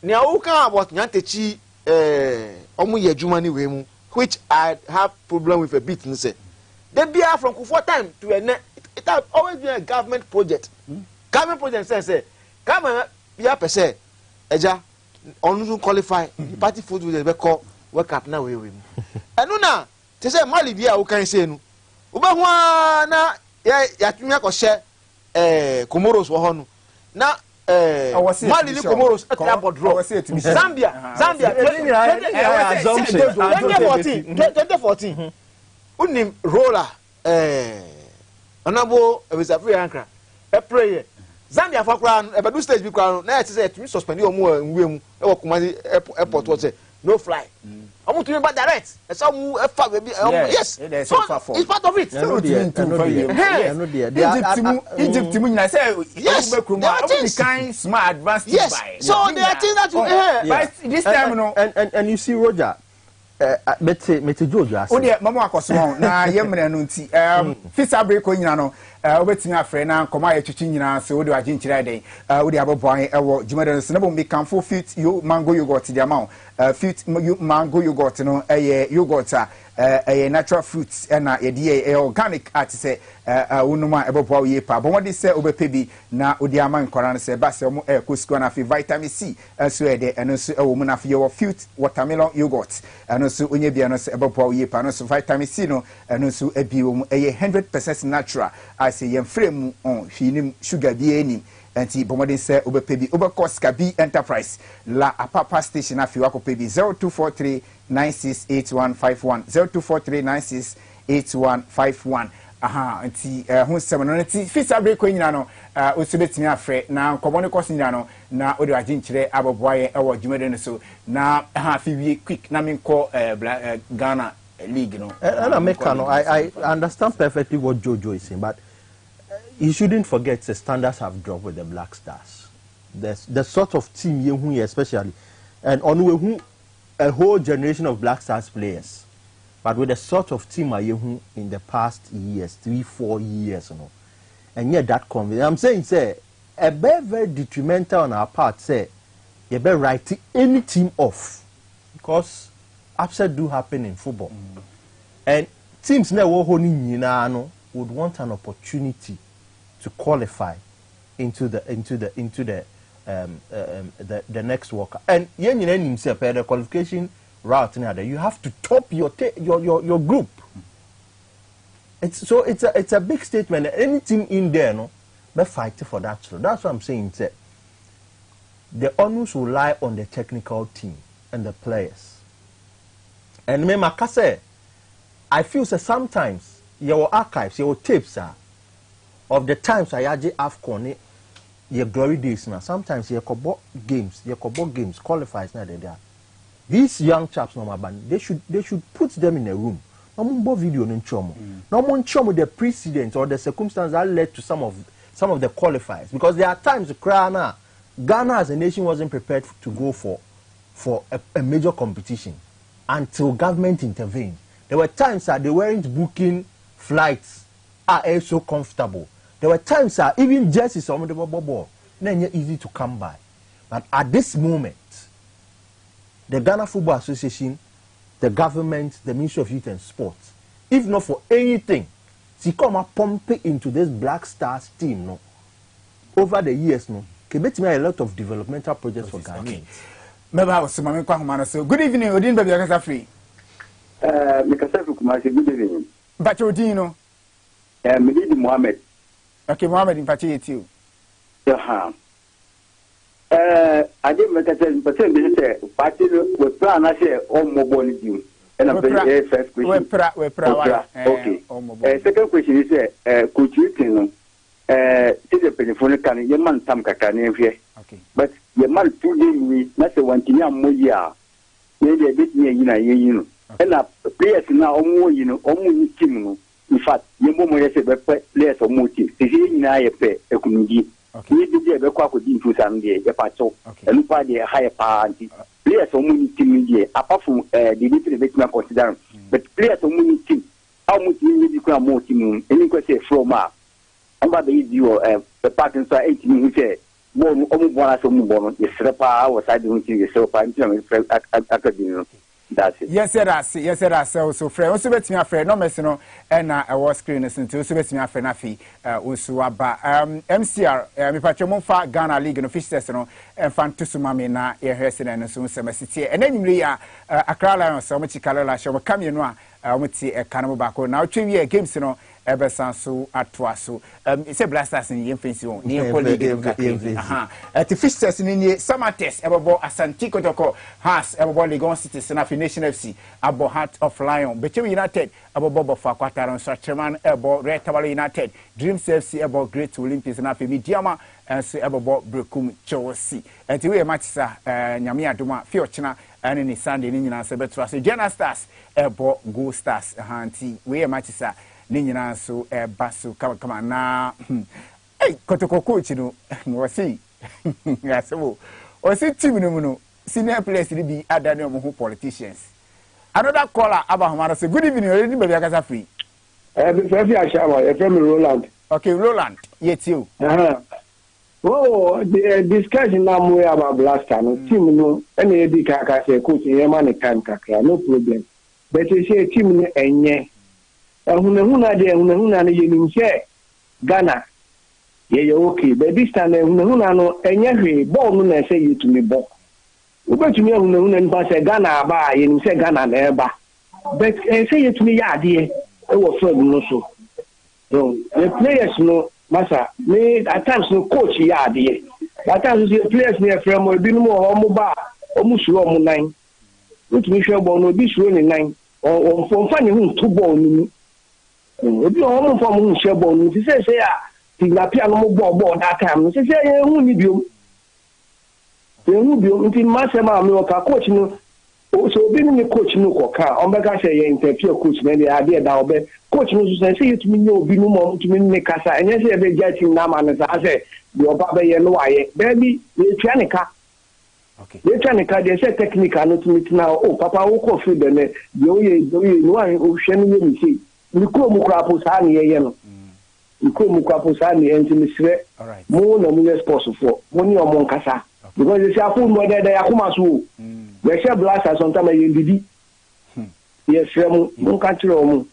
Now, who can about Nyantechi Omuye Jumani Wemu, which I have problem with a bit. They be from Kufuor time to it has always been a government project. Government project says, government be per se, Eja, on qualify, party food with the call, work up now. And now, they say, Mali be who can say no. Ubawana, Yatumia ko share Comoros Wahonu. Now, Mali ni Comoros Zambia 2014 unim roller onabo ebisafu yankra prayer Zambia for crown ebedu stage bi crown na say to suspend omo nwem e wo Kumasi airport what say no fly omo to be direct some yes so it's part of it Egypt nyina say be kind smart advanced by so there are things that you but this time no and you see Roger Mete George as o de mama akoso na yemre no nti fisa break o nyina no obetimi afre na nkoma ya twitwi nyina se o de agye nkyira den o de aboboan ewo jimade se na bo me kanfo fit you mango yogurt the amount fit mango yogurt no yogurt natural fruits na ye organic at say unuma ebopo ye pa but what they say obepebi na odi ama nkora no say ba say omo kosko na fi vitamin C so de eno so ewo mu na fi your fruit watermelon yogurt eno so onye bia no say ebopo ye pa no so vitamin C no eno so ebi wo mu 100% natural I say yem frame on hwinim sugar bi eni anti bomodin say obepebi obekos kabi enterprise la apapa station afi wakopebi 0243 968151 0243 968151 aha nti ho sem no nti fisa break nyina no osubetimi afre na nkomo ne koso nyina no na odi agye nkyere aboboaye ewo dwumade no so na ha fi wie quick na menko Ghana league no and I understand perfectly what Jojo is saying, but you shouldn't forget the standards have dropped with the Black Stars. The sort of team you especially, and on who a whole generation of Black Stars players, but with the sort of team you in the past years, 3-4 years, you know, and yet that confidence. I'm saying, say, a very detrimental on our part. Say, you better write any team off because upset do happen in football, and teams now would want an opportunity to qualify into the next World Cup. And himself the qualification route now, you have to top your group. It's a big statement. Any team in there, no, but fight for that. So that's what I'm saying. Say, the onus will lie on the technical team and the players. And me makase, I feel that sometimes your archives, your tapes of the times I had AFCON, your glory days now. Sometimes your games qualifies now there. These young chaps, no man, they should put them in a room. No more video no chomo. No more chomo the precedent or the circumstances that led to some of the qualifiers, because there are times Ghana as a nation wasn't prepared to go for a major competition until government intervened. There were times that they weren't booking flights are so comfortable. There were times that even jerseys on the ball, then easy to come by. But at this moment, the Ghana Football Association, the government, the Ministry of Youth and Sports, if not for anything, to come and pump it into this Black Stars team, no, over the years, no, can make me a lot of developmental projects for Ghana. Okay. Good evening, Odin Baby Akasa free. Good evening. But Odino. Medidi Mohammed. Okay, Mohammed in Pachi. I didn't make a party with plan. I say, all mobile you. And I'm very first question. Okay. Second question is, could you think, see the telephone can your man Tam Kakani here? Okay. But your man 2 days, that's the one thing I'm more year. Maybe a bit near you know. And players now, almost team. In fact, you more players or motive. The in I pay a community. We did a quack with into Sunday, a patrol, and look at the higher party. Players or money team, apart from the little bit not considered, but players or money team. How much you need to come more team? Any question from our about the issue the partners are 18 who say, one almost one as a move on, the Srepa was I don't see yourself. I'm academy. That's it. Yes, sir. So, friend, also bet me a friend, no messino, and I was screen until also bet me a friend. Also about MCR, me patron for Ghana League and officials, and Fantusumami na your resident and so city. And then you are a crowd so much color show come you know, a cannibal back. Now, 2 year games, ever so at Twasso. It's a blasters in the infancy, near colleague. At the fish test in the summer test, ever bought a Santico Toco, has ever bought Legon Citizen of Nation FC, about Heart of Lion, Between United, about Bob of Aquatar and Sachaman, about Red Tower United, Dreams FC, about Great Olympics and Afimi Diama, and so ever bought Brucum Chelsea. And to a match, Yamia Duma, Fiochina, and in Sunday, in Sabetra, General Stars, about Go Stars, Hanti, we a matches. Nina so basu kama na kotoko coach no wasi yaso wasi team no senior players be other than who politicians. Another caller Abahomara say good evening already baby akasa free. Before I shower, from Roland. Okay, Roland, yet you. Oh, the discussion now more about blaster no team no any big kaka say coach Yemani time kakra no problem. But you say team no enye Huna you say Ghana. Yeah, okay. But this time, Huna no, and every ball no say you to me, bo. You go to me, Huna and pass a Ghana by, and say Ghana never. But say it to me, yeah, dear. It was so no so. So the players no, Massa, me at times no coach, yeah, dear. At times the players near from will be more mobile, almost long 9. Which me sure no be running 9 or from finding 2 ball. Ebi on from Shebo, she says, yeah, piano board that time. She said, who need you? You will be Massama, coach, so being the coach, no coca, Omega say, interfere coach, maybe idea that coach knows to say it to me, no, be no more to me, Casa, and yes, every getting Naman as I say, your Baba yellow, baby, the Chanica. Okay. The Chanica, they say technical, not to meet now. Oh, Papa, who coffee, then the one who send me see. You come Mukrapusani, you come Mukrapusani, and to Miss all right. More nominal sponsor for money or Moncasa. Because they say, I put more than they are Kumasu. They say blasters sometimes you did. Yes, country or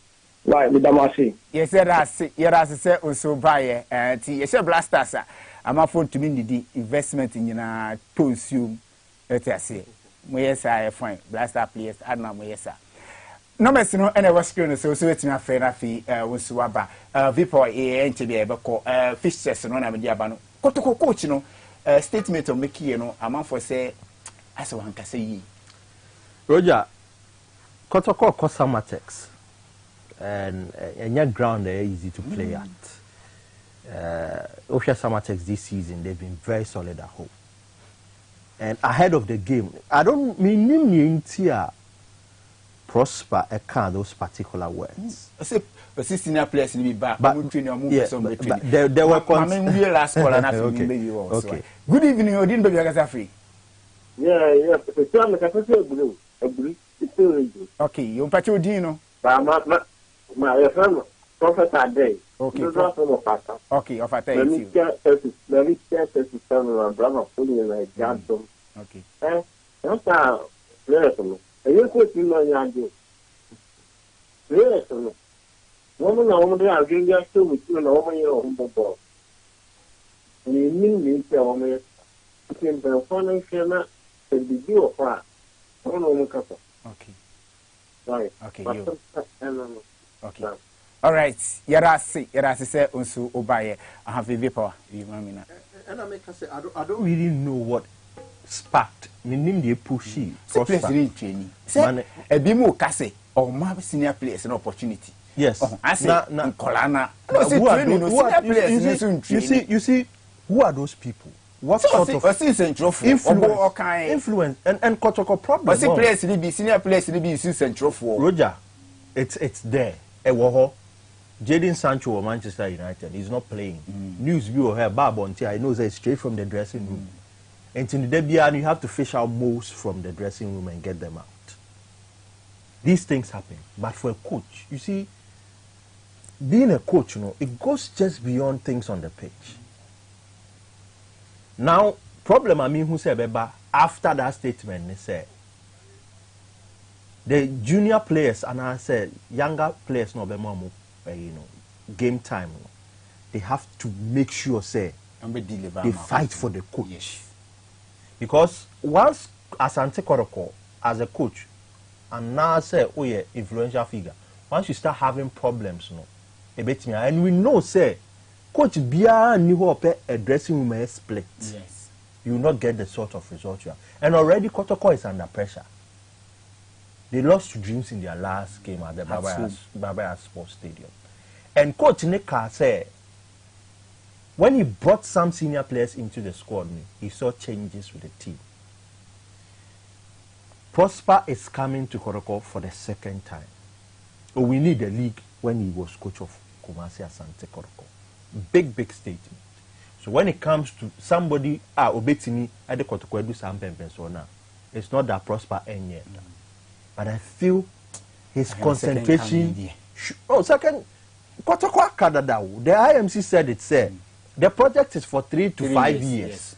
why with Damasi. Yes, I say also buy and yes, blasters. I'm afford to mean the investment in your consume. Let's say, yes, I find blaster players. I know, yes, no mess no any was screen so it's my friend fee was waba vipo to be able to fish session on Abano. Coach, no statement of Mickey, you know, among for say, as one can say, Roger, Kotoko Cosamatex, and your ground there easy to play at. Osha Samatex this season, they've been very solid at home. And ahead of the game, I don't mean here prosper those particular words. Senior players in the back, but there were last call and okay. Good evening, you didn't be free. Yeah, a blue. Okay, you patch Dino. My friend, Professor Day. Okay, okay, of a thank you. Very careful to tell my brother, fully like Johnson. Okay. That's how, listen, you could be my young. Listen, woman, I want to bring you to with you and over your own ball. You mean me, tell me, in the funny camera, the view of fire. Okay. Right. Okay, you. Okay. All right. Yarasi say unsu obaye. I have a vapor. And I make say I don't really know what sparked. Me name the pushy. Place really training. Say a bimu kase or my senior players an opportunity. Yes. I say na Kolana. You see who are those people? What sort of influence and Kotoko problem? But players be senior players be central for Roger. It's there. Jadon Sancho of Manchester United is not playing. News view or her Bab until I know that it's straight from the dressing room. And in the Debian, you have to fish out most from the dressing room and get them out. These things happen. But for a coach, you see, being a coach, it goes just beyond things on the pitch. Now, problem who said Beba after that statement, they said the junior players and I said younger players no be more game time. They have to make sure say they fight for the coach. Yes. Because once Asante Koroko as a coach and now say oh yeah influential figure, once you start having problems and we know say coach Bia knew a dressing room split. Yes. You will not get the sort of result you have. And already Kotoko is under pressure. They lost to Dreams in their last game at the Barbara Sports Stadium. And Coach Nika said, when he brought some senior players into the squad, he saw changes with the team. Prosper is coming to Koroko for the second time. Oh, we need the league when he was coach of Kumasi Asante Koroko. Big statement. So when it comes to somebody, Obetini, at the Kotoko do something, so now it's not that Prosper end yet. But I feel his concentration. Second, Kotoko Kadadao. The IMC said it said the project is for 3 to 5 years. Yes.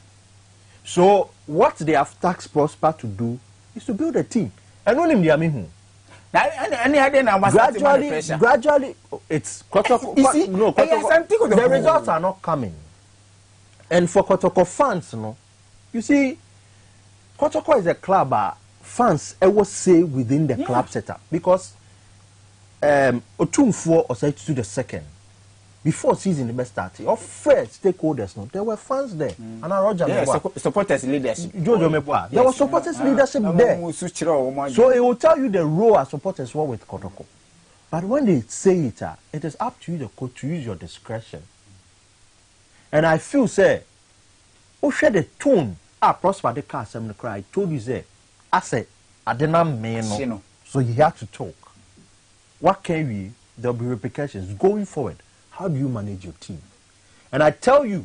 So what they have tasked Prosper to do is to build a team. And only Miamihu. Gradually, it's Kotoko. No, Kotoko, the results are not coming. And for Kotoko fans, you see, Kotoko is a club. Fans always say within the club setup because Otumfuo or say to the second before season the best started or first stakeholders there were fans there and Roger supporters leadership Jojo Mepwa there was supporters leadership there so it will tell you the role as supporters were with Kotoko But when they say it, it is up to you, the coach, to use your discretion. And I feel, say, oh, share the tone. Prosper the car, some cry. I told you, say, I said, I didn't mean no. So you have to talk. What can we? There'll be repercussions going forward. How do you manage your team? And I tell you,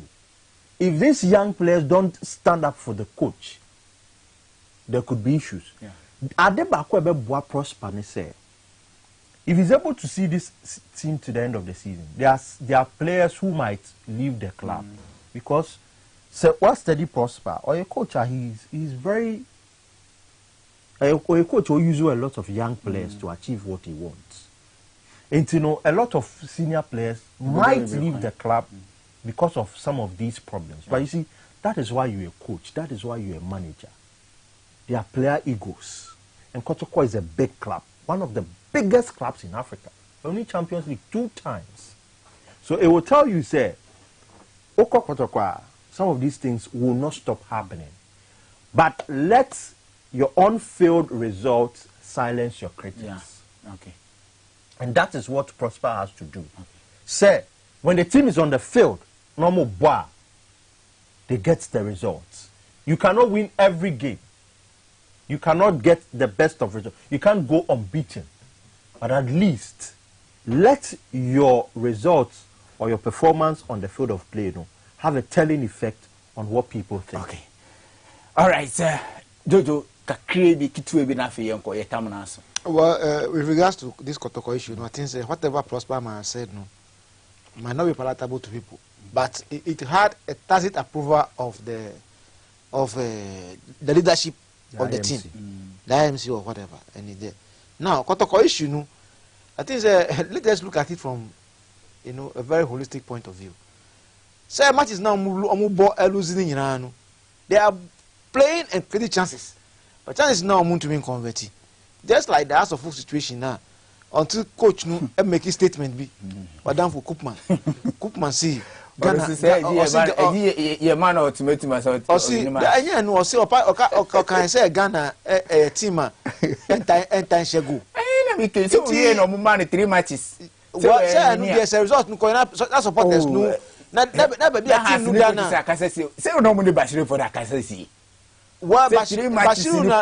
if these young players don't stand up for the coach, there could be issues. Adebakwe Prosper say, if he's able to see this team to the end of the season, there are players who might leave the club because what steady Prosper or a coach, he's very a coach who uses a lot of young players to achieve what he wants. And you know, a lot of senior players might leave the club because of some of these problems. But you see, that is why you're a coach. That is why you're a manager. They are player egos. And Kotoko is a big club, one of the biggest clubs in Africa. Only Champions League 2 times. So it will tell you, say, Oko Kotoko, some of these things will not stop happening. But let your on-field results silence your critics. Yeah. Okay. And that is what Prosper has to do. Okay. Say, when the team is on the field, normal bar, they get the results. You cannot win every game. You cannot get the best of results. You can't go unbeaten. But at least let your results or your performance on the field of play have a telling effect on what people think. Okay. All right, Jojo, well, with regards to this Kotoko issue, I think whatever Prosper has said might not be palatable to people, but it had a tacit approval of the leadership of the team, the IMC or whatever. And now Kotoko issue, I think let us look at it from a very holistic point of view. Say match is now losing. They are playing and creating chances, but chances now to be converted. Just like the House of Folk situation now, until coach make a statement be, but down for Koopman. Koopman see. Ghana, man ultimatum or see, I know, or can say Ghana a team and time shall go. So we no money 3 matches. What there's a result that supporters no. Never be a team Ghana. Say no money Bashir for that Kasasi. What Bashiruna,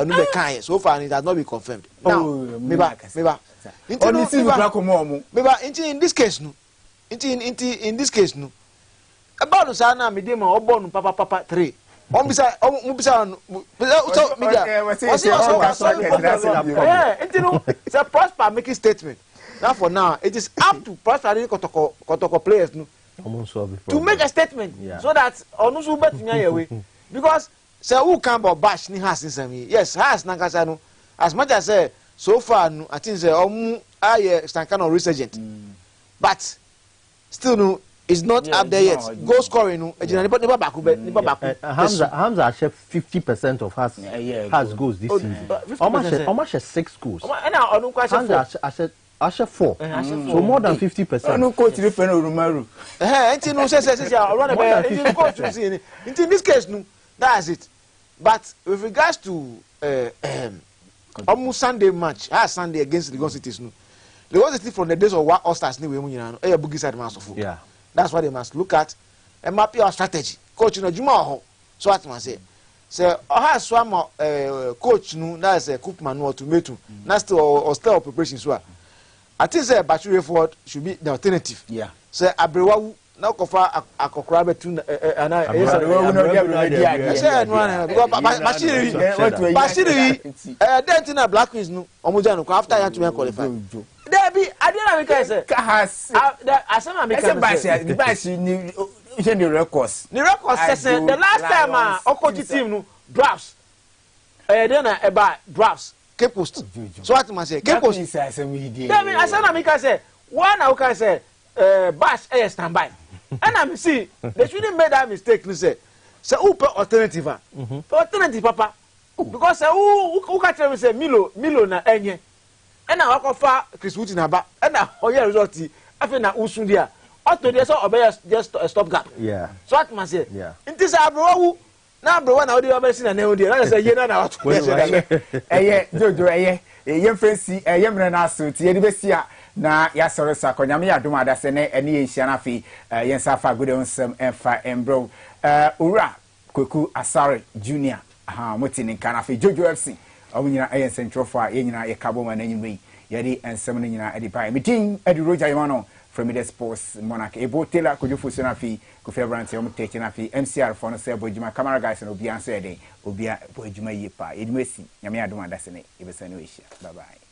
no be kind. So far it has not been confirmed. Now, maybe in this case, no. In this case, no. About Sana, Medema, or born Papa 3. It's a Prosper making statement. Now for now, it is up to Prosper Kotoko players to make a statement so that Onusu bet away. Because say who can but bash ni has in some yes, has Nankasano. As much as say so far I think say stand kind of resurgent. But still no, it's not up there yet. Goal scoring no, never back. Hamza share 50% of has goals this season. Almost 6 goals. And now Hamza I share 4. So more than 50%. No coach Rumaru. In this case, no, that's it. But with regards to almost Sunday match, Sunday against the Legon Cities, no, the Legon City from the days of what All-Stars new boogie side mass. Yeah, that's what they must look at and map your strategy. Coach, Juma, so what must say, swam coach, no, that's a Koopman or tomato, that's still still preparation. So I think say Bashir Ford should be the alternative. Yeah. Say Abrewa now kofa akokra betu and I Bashir then Black Queens no omoja no after you to qualify. There be I didn't make say has asema make say the Bashir ni the records. The records say the last time Okoji team no drafts then about drafts Cape Coast. So what must say? Cape Coast. I mean, I said, I say, one I can say, bash air standby. And I see, they shouldn't make that mistake. You say, who alternative? Alternative, Papa. Because who can tell me say Milo na enye. And I walk far Chris Wood in Aba. And I hear result. I feel na Usundia. Auto there so obey just a stop gap. Yeah. So what must say? Yeah. It is a bro. na bro na odi obesi na na odi na say ye na na wato jojo ye fancy mre na so tie de besi a na ya soro sa konyame ya doma da se ne ene ye nhia na fi ye nsafa gode onsem emfa embro owura Kweku Asare Junior motini nka fi Jojo FC awunyina ayen centrofo a yenyina ye kabo ma na nyimwe yedi ensem no nyina edi bai meeting edi roja yemano from the sports monarch ebo tela kojufu so na fi ko favorite o mtete na fi MCR for no se bojuma camera guys no obi answer dey obi bojuma yi pa edumesi nyame adoma da se ne ebesa ne we bye bye.